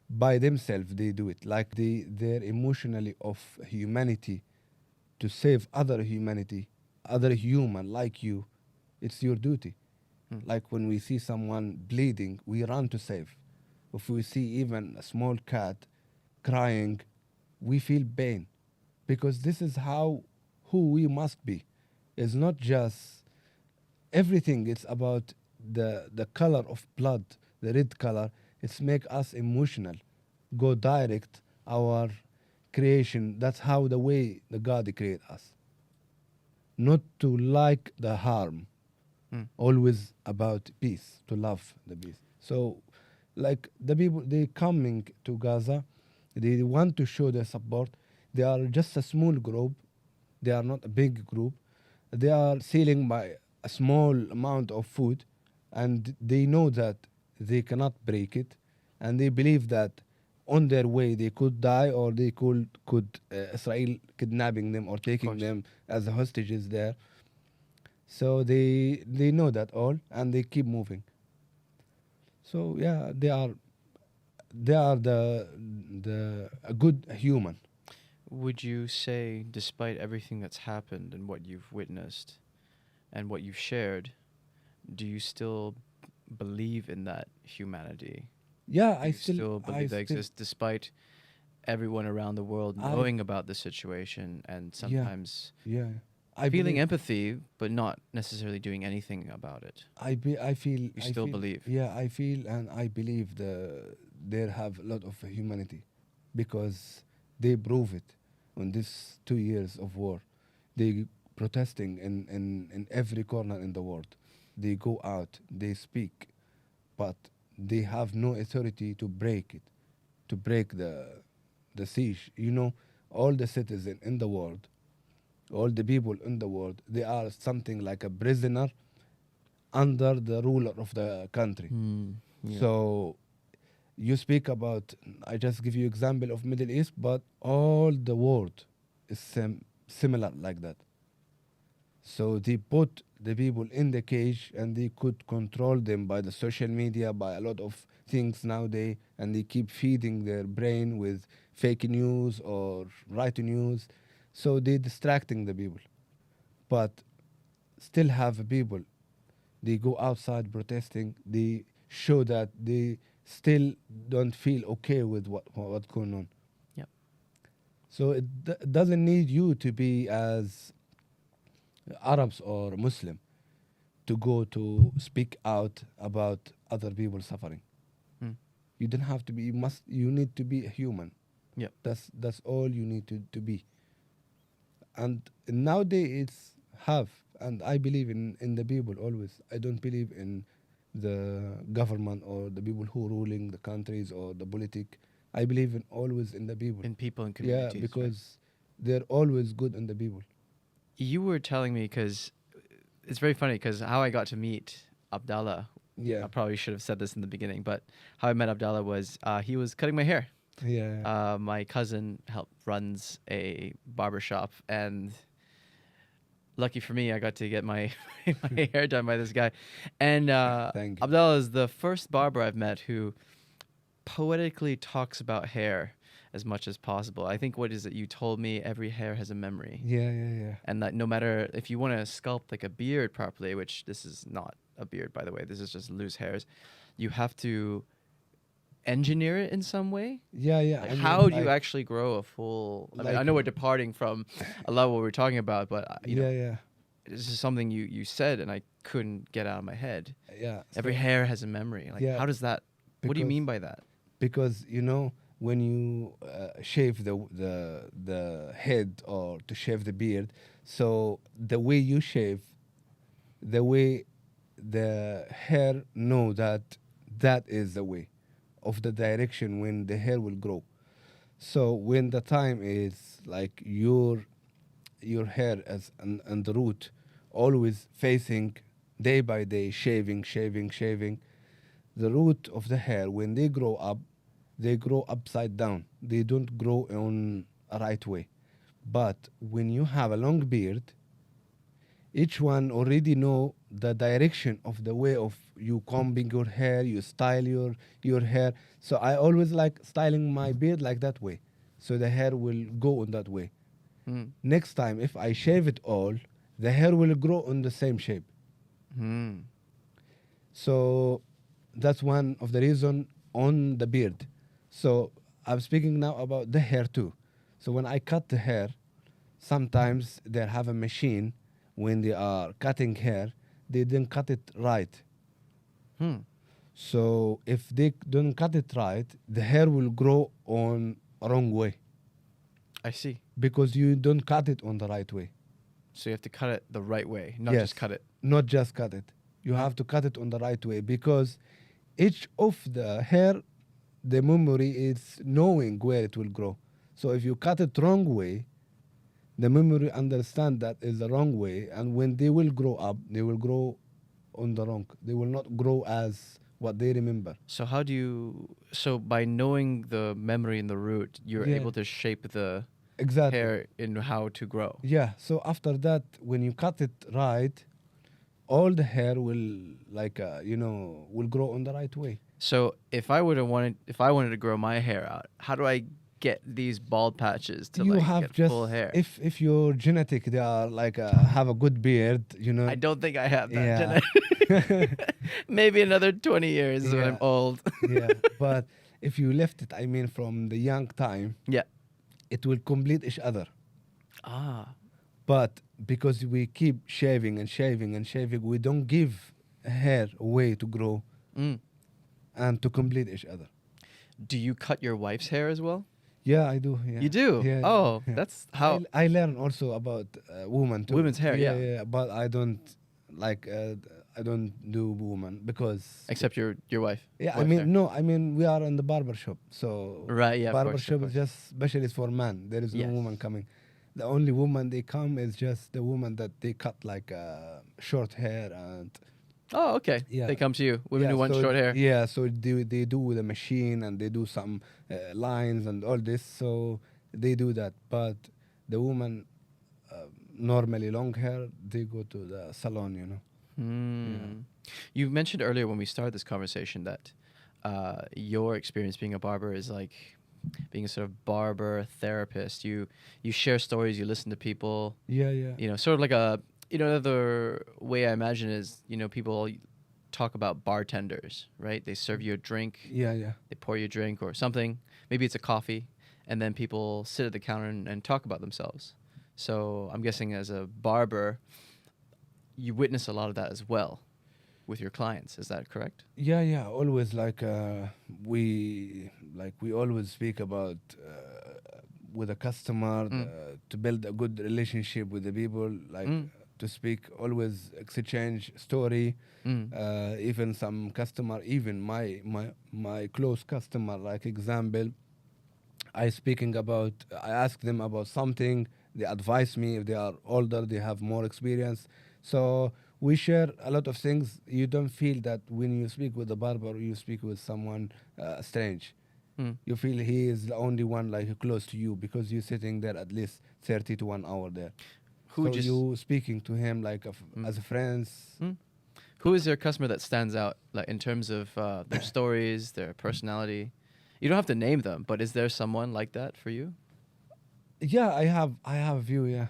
by themselves. They do it like they're emotionally of humanity to save other humanity, other human like you. It's your duty. Mm. Like when we see someone bleeding, we run to save. If we see even a small cat crying, we feel pain because this is how who we must be. It's not just everything. It's about the color of blood, the red color. It's make us emotional. Go direct our creation. That's how the way the God create us. Not to like the harm. Mm. Always about peace. To love the peace. So, like the people, they coming to Gaza, they want to show their support. They are just a small group. They are not a big group. They are selling by a small amount of food, and they know that they cannot break it, and they believe that on their way they could die, or they could Israel kidnapping them or Of taking course. them as hostages there. So they know that all, and they keep moving. So yeah, they are the a good human. Would you say, despite everything that's happened and what you've witnessed and what you've shared, do you still believe in that humanity? Yeah, Do you still believe that exists despite everyone around the world I knowing about the situation and yeah, sometimes yeah. I feeling believe empathy but not necessarily doing anything about it? I feel You still believe? yeah, I feel and I believe they have a lot of humanity, because they prove it on this 2 years of war. They protesting in every corner in the world. They go out, they speak, but they have no authority to break it, to break the siege. You know, all the citizens in the world, all the people in the world, they are something like a prisoner under the ruler of the country. Hmm. Yeah. So you speak about, I just give you example of Middle East, but all the world is similar like that. So they put the people in the cage, and they could control them by the social media, by a lot of things nowadays, and they keep feeding their brain with fake news or right news. So they distracting the people, but still have people. They go outside protesting. They show that they still don't feel okay with what's going on. Yep. So it doesn't need you to be as Arabs or Muslim to go to speak out about other people suffering. Hmm. You don't have to be. You need to be a human. Yep. That's all you need to be. And nowadays it's have, and I believe in the people always. I don't believe in the government or the people who ruling the countries or the politic. I believe in always in the people. In people and Yeah, communities, right? because they're always good in the people. You were telling me, because it's very funny, because how I got to meet Abdallah, Yeah, I probably should have said this in the beginning, but how I met Abdallah was he was cutting my hair. yeah. My cousin runs a barber shop, and lucky for me, I got to get my my hair done by this guy. And Thank you. Abdallah is the first barber I've met who poetically talks about hair as much as possible. I think, what is it you told me? Every hair has a memory. Yeah, yeah, yeah. And that no matter if you want to sculpt like a beard properly, which this is not a beard, by the way, this is just loose hairs, you have to engineer it in some way. Yeah, yeah. Like, I mean, how do you like, actually grow a full? I mean, I like, know we're departing from a lot of what we're talking about, but you yeah, know, yeah, this is something you said, and I couldn't get out of my head. yeah. Every So, hair has a memory. Like, yeah, how does that? What do you because mean by that? because you know, when you shave the head or to shave the beard, so the way you shave, the way the hair know that is the way of the direction when the hair will grow. So when the time is like your hair as and the root always facing day by day, shaving, the root of the hair, when they grow up, they grow upside down. They don't grow on a right way. But when you have a long beard, each one already know the direction of the way of you combing your hair, you style your hair. So I always like styling my beard like that way, so the hair will go on that way. Hmm. Next time, if I shave it all, the hair will grow on the same shape. Hmm. So that's one of the reason on the beard. So I'm speaking now about the hair too. So when I cut the hair, sometimes they have a machine when they are cutting hair, they didn't cut it right. Hmm. So if they don't cut it right, the hair will grow on a wrong way I see. because you don't cut it on the right way. So you have to cut it the right way, not Yes. just cut it. Not just cut it. You Wow. have to cut it on the right way, because each of the hair, the memory is knowing where it will grow. So if you cut it wrong way, the memory understand that is the wrong way, and when they will grow up, they will grow on the wrong. They will not grow as what they remember. So how do you? So by knowing the memory and the root, you're Yeah. able to shape the Exactly. hair in how to grow. Yeah. So after that, when you cut it right, all the hair will will grow on the right way. So if I wanted to grow my hair out, how do I get these bald patches to You like have get just full hair? if your genetic they are like have a good beard, I don't think I have that Yeah. genetic. Maybe another 20 years when I'm Yeah. old. Yeah. But if you left it, I mean, from the young time, Yeah. it will complete each other. Ah. But because we keep shaving and shaving and shaving, we don't give hair a way to grow Mm. and to complete each other. Do you cut your wife's hair as well? Yeah, I do. Yeah. You do? Yeah. Oh, yeah. that's how I learn also about women too. women's hair. Yeah. Yeah. But I don't like. I don't do woman because. Except your wife. Yeah, I wife's mean hair. no, I mean we are in the barber shop, so Right, yeah, of barber course, of shop is course. just specialist for man. There is Yes. no woman coming. The only woman they come is just the woman that they cut like short hair and Oh, okay. Yeah. They come to you. Women yeah, who want so short hair. Yeah, so they do with a machine and they do some lines and all this. So they do that, but the woman normally long hair they go to the salon, you know. Hmm. You mentioned earlier when we started this conversation that your experience being a barber is like being a sort of barber therapist. You share stories, you listen to people. Yeah, yeah. You know, sort of like a another way I imagine is people talk about bartenders, right? They serve you a drink, Yeah, yeah. they pour you a drink or something. Maybe it's a coffee, and then people sit at the counter and talk about themselves. So I'm guessing as a barber, you witness a lot of that as well with your clients. Is that correct? Yeah, yeah. Always we always speak about with a customer to build a good relationship with the people. To speak always exchange story. Even some customer, even my close customer, like example, I ask them about something. They advise me. If they are older, they have more experience. So we share a lot of things. You don't feel that when you speak with a barber, you speak with someone strange. You feel he is the only one like close to you because you're sitting there at least 30 to 1 hour there. So you speaking to him like as a friends. Who is your customer that stands out, like in terms of their stories, their personality? You don't have to name them, but is there someone like that for you? Yeah, I have a few. Yeah.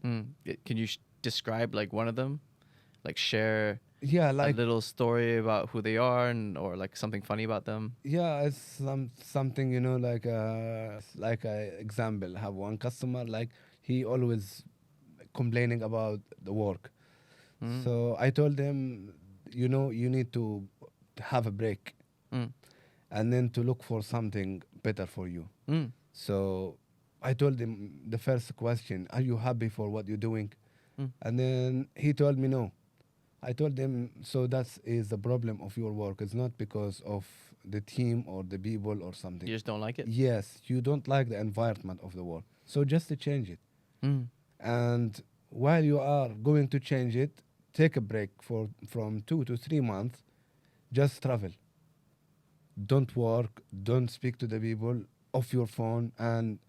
Can you describe like one of them? Like share Yeah, a like little story about who they are or like something funny about them? yeah, it's something like a example. I have one customer like he always complaining about the work. So I told him, you need to have a break and then to look for something better for you. So I told him the first question, are you happy for what you're doing? And then he told me no. I told him, so that is the problem of your work. It's not because of the team or the people or something. You just don't like it? Yes, you don't like the environment of the work. So just to change it. And while you are going to change it, take a break from 2 to 3 months. Just travel. Don't work. Don't speak to the people. Off your phone and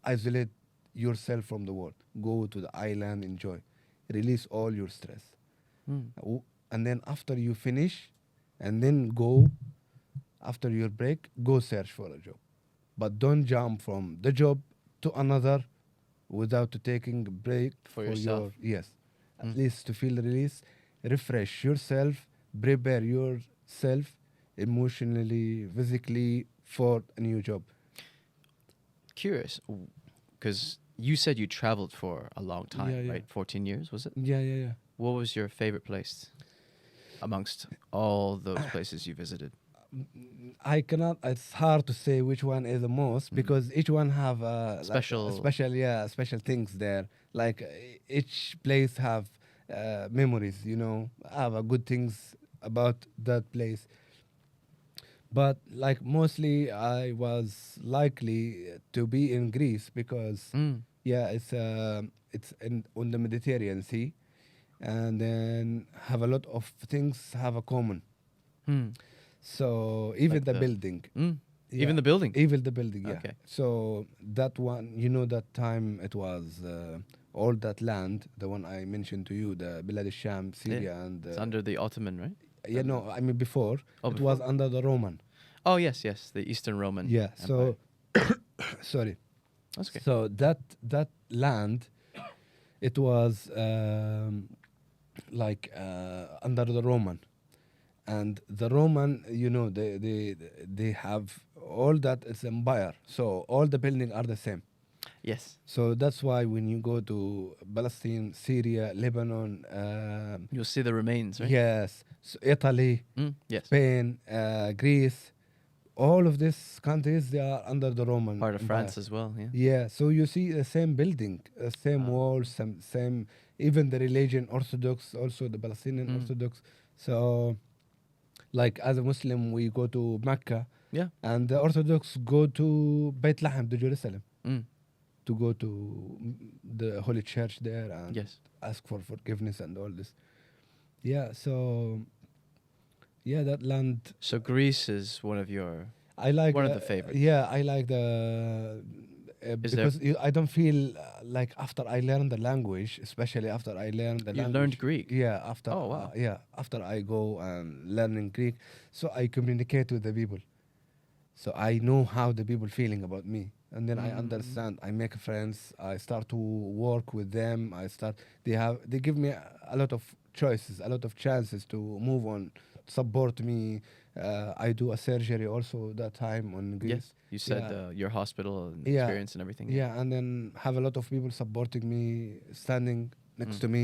isolate yourself from the world. Go to the island, enjoy. Release all your stress. And then after you finish, and then go, after your break, go search for a job. But don't jump from the job to another without taking a break For yourself. Yes. At least to feel release, refresh yourself, prepare yourself emotionally, physically for a new job. Curious, because you said you traveled for a long time, Yeah, yeah. right? 14 years, was it? Yeah, yeah, yeah. What was your favorite place amongst all those places you visited? I cannot. It's hard to say which one is the most because each one have Special- special things there. Like each place have memories. Have good things about that place. But like mostly I was likely to be in Greece because Mm. yeah, it's on the Mediterranean Sea, and then have a lot of things have a common. Hmm. So even Like the the. building, Mm. yeah, Even the building. even the building, yeah. Okay. So that one, you know, that time it was all that land, the one I mentioned to you, the Bilad al-Sham, Yeah. Syria, and It's under the Ottoman, right? yeah, no, I mean before Oh, it was before. under the Roman. Oh, yes, yes. The Eastern Roman Yeah. Empire. So sorry. That's okay. So that land, it was like under the Roman, and the Roman, you know, they have all that is empire. So all the buildings are the same. Yes. So that's why when you go to Palestine, Syria, Lebanon, You'll see the remains, right? yes, so Italy, Mm. Yes. Spain, Greece, all of these countries, they are under the Roman Part of Empire. France as well, yeah. Yeah, so you see the same building, same Ah. walls, same, even the religion, Orthodox, also the Palestinian Mm. Orthodox. So, like as a Muslim, we go to Mecca, Yeah. and the Orthodox go to Beit Lahem, to Jerusalem, Mm. to go to the Holy Church there and Yes. ask for forgiveness and all this. Yeah, so yeah, that land So Greece is one of your I like. one of the favorites. Yeah, I like the Is there because I don't feel like after I learn the language, especially after I learn the you learned language. Greek? Yeah, after Oh wow. yeah, after I go and learning Greek, so I communicate with the people. So I know how the people feeling about me, and then I Mm. understand. I make friends. I start to work with them. I start. They give me a lot of choices, a lot of chances to move on, support me. I do a surgery also that time on Yes. Greece. You said Yeah, your hospital and yeah, experience and everything. Yeah. yeah, and then have a lot of people supporting me, standing next Mm. to me.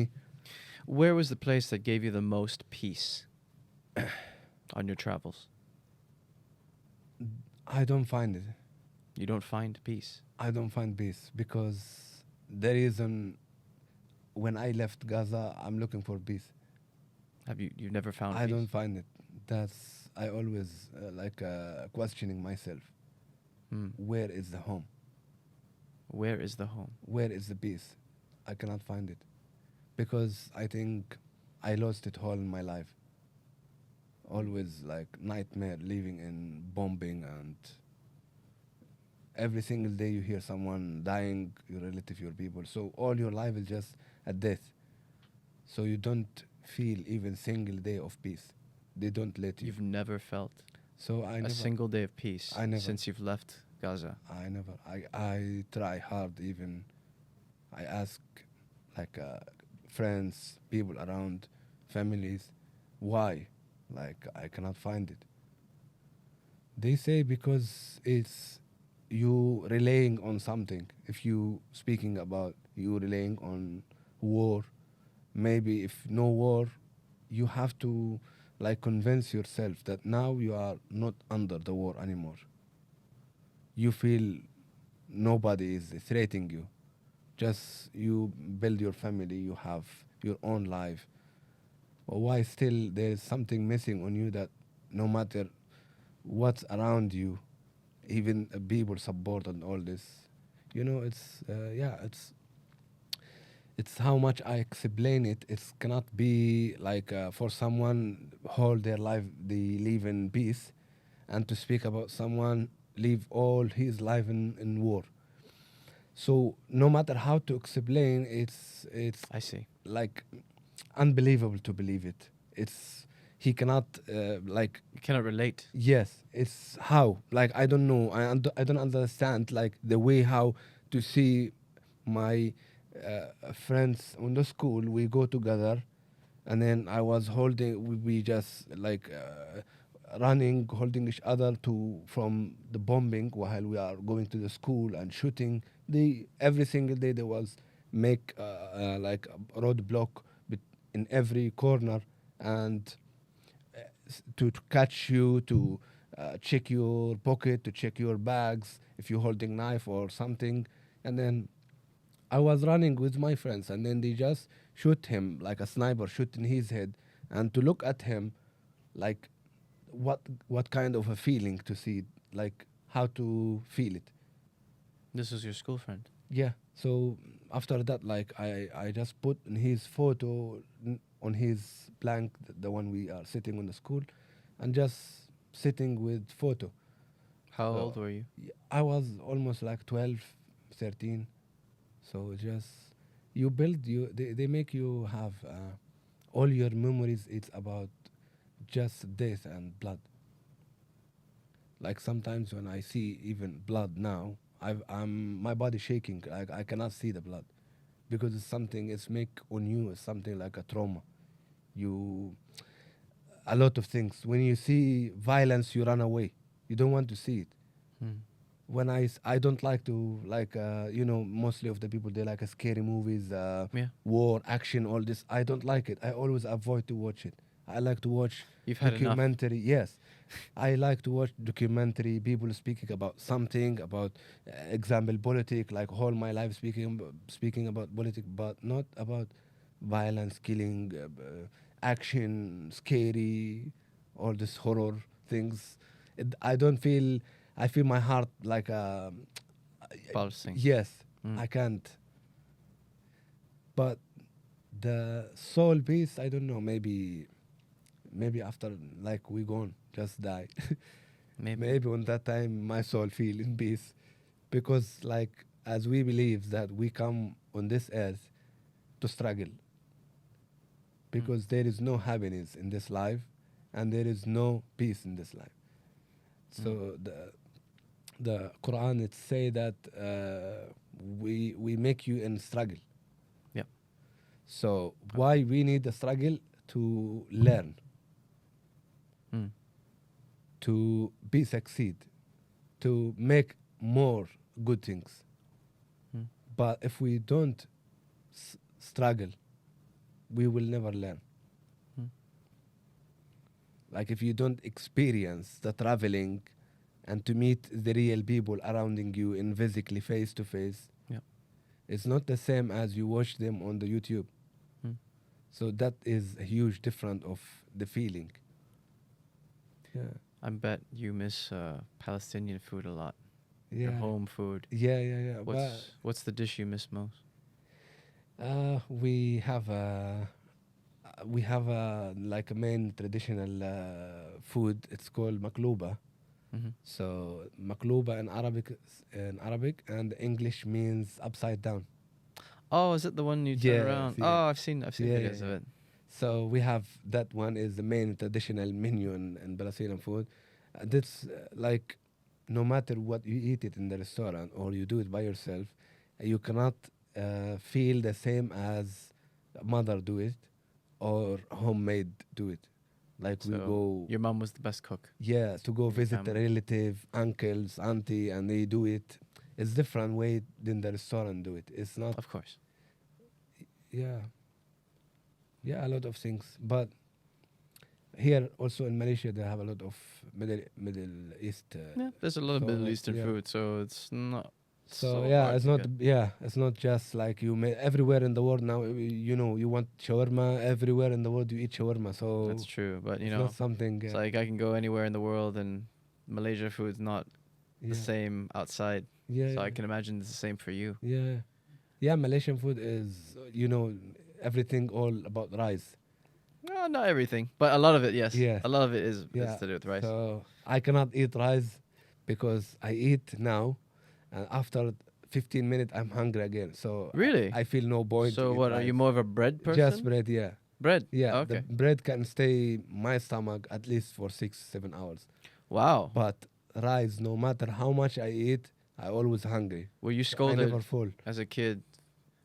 Where was the place that gave you the most peace on your travels? I don't find it. You don't find peace. I don't find peace because the reason when I left Gaza, I'm looking for peace. Have you've never found I peace? don't find it. That's I always questioning myself. Hmm. Where is the home? Where is the home? Where is the peace? I cannot find it because I think I lost it all in my life. Always like nightmare, living in bombing, and every single day you hear someone dying, your relative, your people. So all your life is just a death. So you don't feel even single day of peace. They don't let you. You've never felt So I a never. single day of peace I never. since you've left Gaza. I never. I try hard. Even I ask like friends, people around, families, why? Like I cannot find it. They say because it's you relying on something. If you speaking about you relying on war, maybe if no war, you have to like convince yourself that now you are not under the war anymore. You feel nobody is threatening you. Just you build your family, you have your own life. But why still there is something missing on you that no matter what's around you, even people support and all this, you know, it's how much I explain it. It cannot be like for someone whole their life they live in peace, and to speak about someone live all his life in war. So no matter how to explain, it's I see. like unbelievable to believe it. It's he cannot like You cannot relate. yes. It's how like I don't know. I don't understand like the way how to see my friends on the school. We go together, and then I was holding. We just like running, holding each other to from the bombing while we are going to the school and shooting. They every single day there was make like a roadblock in every corner and to catch you to check your pocket to check your bags if you're holding knife or something, and then I was running with my friends, and then they just shoot him like a sniper, shoot in his head, and to look at him, like what kind of a feeling to see it, like how to feel it. This was your school friend. Yeah. So after that, like I just put in his photo on his blank, the one we are sitting on the school, and just sitting with photo. How So, old were you? I was almost like 12, 13. So just you build you they make you have all your memories. It's about just death and blood. Like sometimes when I see even blood now, I'm my body shaking. Like I cannot see the blood because it's something. It's make on you. It's something like a trauma. You a lot of things. When you see violence, you run away. You don't want to see it. Hmm. When I don't like to like mostly of the people they like scary movies, Yeah. war, action, all this. I don't like it. I always avoid to watch it. I like to watch You've had enough. documentary. Yes, I like to watch documentary. People speaking about something about example politic. Like all my life speaking about politics, but not about violence, killing, action, scary, all this horror things. I don't feel. I feel my heart like Pulsing. yes. Mm. I can't. But the soul peace, I don't know. Maybe after like we gone, just die. Maybe. Maybe on that time my soul feel in peace, because like as we believe that we come on this earth to struggle, because there is no happiness in this life, and there is no peace in this life. So the Quran it say that we make you in struggle. Yep. So why we need the struggle to learn, Mm. to be succeed, to make more good things. Mm. But if we don't struggle, we will never learn. Mm. Like if you don't experience the traveling and to meet the real people around you in physically face to face, Yeah. it's not the same as you watch them on the YouTube. Mm. So that is a huge difference of the feeling. Yeah. I bet you miss Palestinian food a lot. Yeah. Your home food. Yeah. What's the dish you miss most? We have like a main traditional food. It's called makluba. Mm-hmm. So makluba in Arabic and English means upside down. Oh, is it the one you turn Yes, around? yeah. Oh, I've seen Yeah, videos of yeah. it. So we have that one is the main traditional menu in Palestinian food. That's like no matter what you eat it in the restaurant or you do it by yourself, you cannot feel the same as mother do it or homemade do it. Like we So go, your mom was the best cook. yeah, to go in your visit a family. relative, uncles, auntie, and they do it. It's different way than the restaurant do it. It's not, Of course. yeah, yeah, a lot of things. But here also in Malaysia, they have a lot of Middle East. Yeah, there's a lot of so, Middle Eastern yeah. food, so it's not So so yeah, hard it's to not get. it's not just like you may everywhere in the world now. You know, you want shawarma everywhere in the world. You eat shawarma, so That's true, but you it's know, not something. it's like I can go anywhere in the world and Malaysia food's not the same outside. Yeah, So I can imagine it's the same for you. yeah, yeah. Malaysian food is everything all about rice. No, not everything, but a lot of it, yes. Yes. A lot of it is Yeah. to do with rice. So I cannot eat rice because I eat now, and after 15 minutes I'm hungry again. So Really? I feel no point. So to eat what, are rice. you more of a bread person? Just bread, yeah. Bread? Yeah, Okay. the bread can stay my stomach at least for 6-7 hours. Wow. But rice, no matter how much I eat, I always hungry. Were you So I scolded never full. as a kid?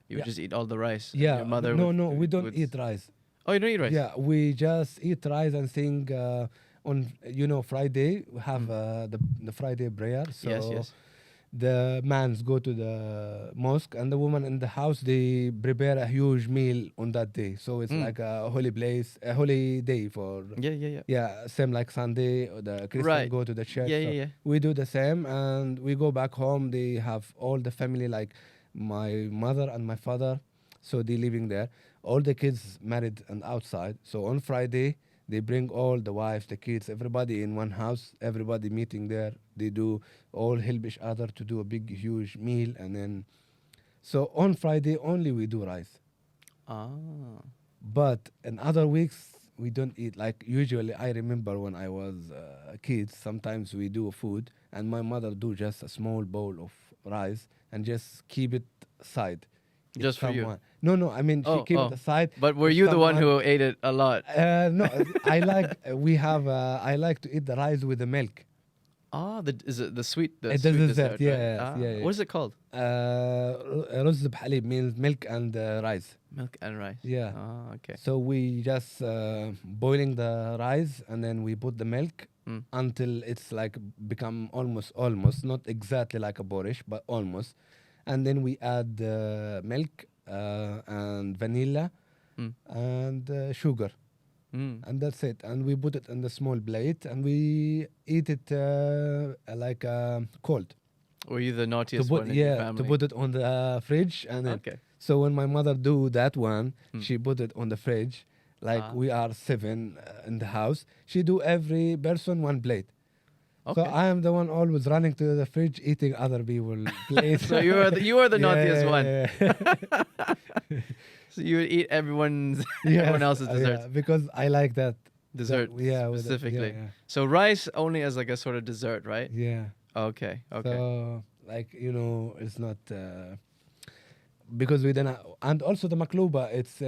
You would Yeah. just eat all the rice. and Yeah, Your mother no, would, no, we don't would eat rice. Oh, you don't eat rice? Yeah, we just eat rice and sing on Friday. We have the Friday prayer. So Yes. the mans go to the mosque and the woman in the house they prepare a huge meal on that day. So it's like a holy place, a holy day for Yeah. yeah, same like Sunday or the Christian Right. go to the church. Yeah, So yeah. we do the same and we go back home. They have all the family like my mother and my father, so they living there. All the kids married and outside. So on Friday They bring all the wives, the kids, everybody in one house, everybody meeting there. They do all help each other to do a big, huge meal. And then, so on Friday only we do rice. Ah. But in other weeks, we don't eat. Like usually, I remember when I was a kid, sometimes we do food, and my mother do just a small bowl of rice and just keep it aside. If Just for you. someone, no, no, I mean she Oh, keep it oh. aside. But were If you the one someone- who ate it a lot? No, I like we have. I like to eat the rice with the milk. Ah, is it the sweet The sweet dessert, dessert, right? yes, Ah, yeah, yeah. what is it called? رز بحليب means milk and rice. Milk and rice. Yeah. Ah, okay. So we just boiling the rice and then we put the milk Mm. until it's like become almost not exactly like a borish but almost, and then we add milk and vanilla Mm. and sugar, Mm. and that's it. And we put it in the small plate and we eat it like cold. Were you the To naughtiest put one in your yeah family? to put it on the fridge and then Okay. so when my mother do that one, Mm. she put it on the fridge. Like Ah. we are seven in the house. She do every person one plate. Okay. So I am the one always running to the fridge eating other people plates. So you are the naughtiest Yeah, one. yeah, So you would eat everyone's yeah. everyone else's desserts. Yeah, because I like that. Dessert Yeah, with it, specifically. Yeah, So rice only as like a sort of dessert, right? yeah. Okay. Okay. So like it's not because we don't. And also the makluba, it's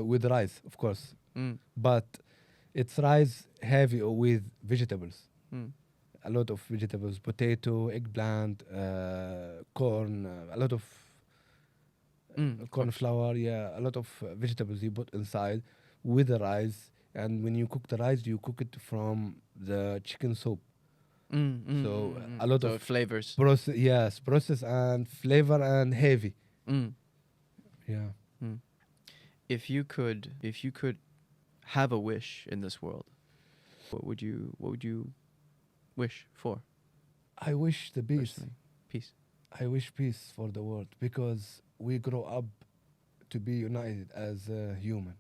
with rice, of course. Mm. But it's rice heavy with vegetables. Mm. A lot of vegetables, potato, eggplant, corn, a lot of Mm, corn flour, yeah, a lot of vegetables you put inside with the rice. And when you cook the rice, you cook it from the chicken soup. So a lot so of flavors. process and flavor and heavy. Mm. Yeah. Mm. If you could have a wish in this world, what would you wish for? I wish the peace. Personally? Peace. I wish peace for the world because we grow up to be united as a human,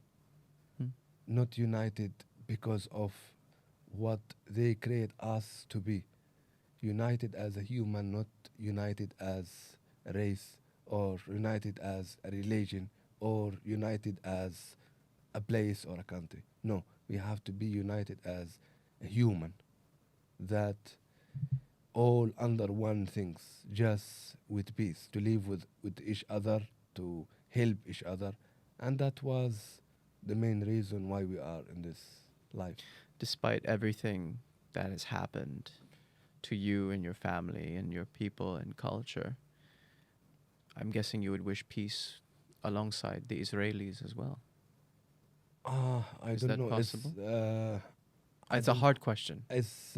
not united because of what they create us to be. United as a human, not united as a race or united as a religion or united as a place or a country. No, we have to be united as a human that all under one things, just with peace, to live with each other, to help each other. And that was the main reason why we are in this life. Despite everything that has happened to you and your family and your people and culture, I'm guessing you would wish peace alongside the Israelis as well. I Is don't that know. possible? It's It's a hard question. It's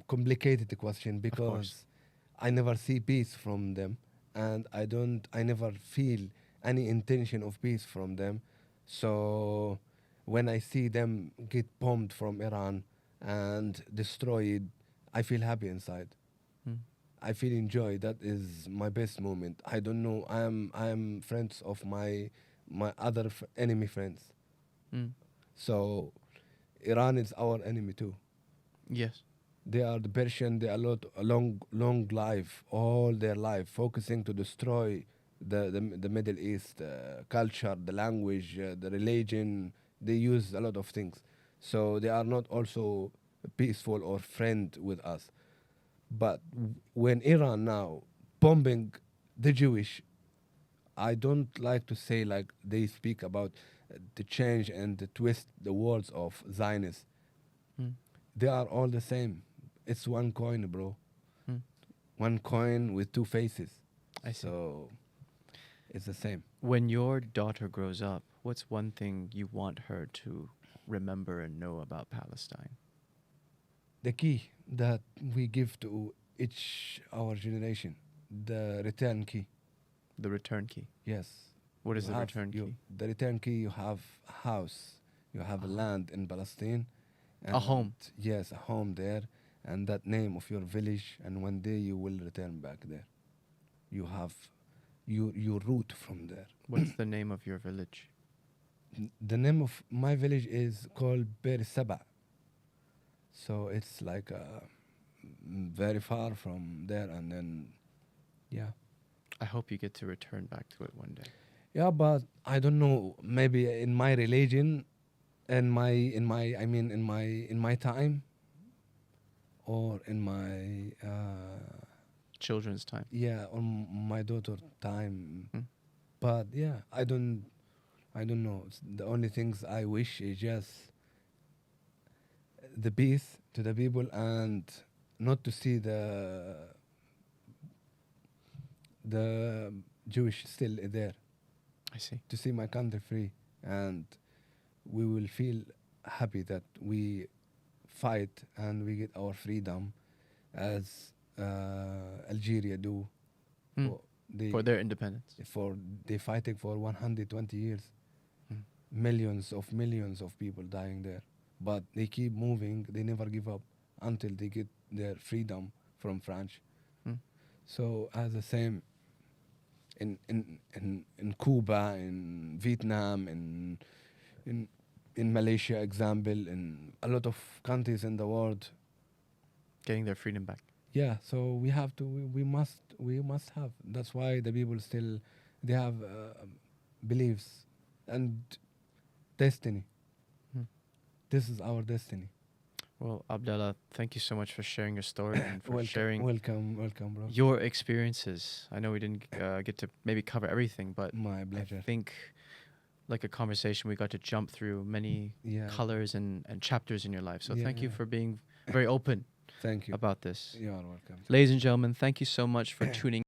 complicated question because I never see peace from them, and I never feel any intention of peace from them. So when I see them get bombed from Iran and destroyed, I feel happy inside. Mm. I feel enjoy. That is my best moment. I don't know. I am friends of my other enemy friends. Mm. So Iran is our enemy too. Yes. They are the Persian. They are a long life, all their life, focusing to destroy the Middle East culture, the language, the religion. They use a lot of things, so they are not also peaceful or friend with us. But when Iran now bombing the Jewish, I don't like to say like they speak about the change and the twist the words of Zionists. Mm. They are all the same. It's one coin, bro. Mm. One coin with two faces. I see. So it's the same. When your daughter grows up, what's one thing you want her to remember and know about Palestine? The key that we give to each our generation, the return key. The return key. Yes. What is You the have- return you- key? The return key, you have a house, you have a land in Palestine. A home. Yes, a home there, and that name of your village, and one day you will return back there. You have your root from there. What's the name of your village? The name of my village is called Bir Saba. So it's like very far from there, and then yeah. I hope you get to return back to it one day. Yeah, but I don't know. Maybe in my religion, in my time, or in my Children's time. yeah, on my daughter time. Hmm. But yeah, I don't know. The only things I wish is just the peace to the people, and not to see the Jewish still there. I see. To see my country free, and we will feel happy that we fight and we get our freedom, as Algeria do. Hmm. For they For their independence. they fighting for 120 years. Hmm. Millions of people dying there, but they keep moving. They never give up until they get their freedom from French. Hmm. So as the same in Cuba, in Vietnam, in Malaysia, example, in a lot of countries in the world. Getting their freedom back. Yeah, so we must have. That's why the people still they have beliefs and destiny. Hmm. This is our destiny. Well, Abdallah, thank you so much for sharing your story and for sharing welcome, bro. your experiences. I know we didn't get to maybe cover everything, but My I pleasure. think like a conversation, we got to jump through many Yeah. colors and chapters in your life. So thank you Yeah. for being very open Thank you. about this. You are welcome. Ladies and gentlemen, thank you so much for tuning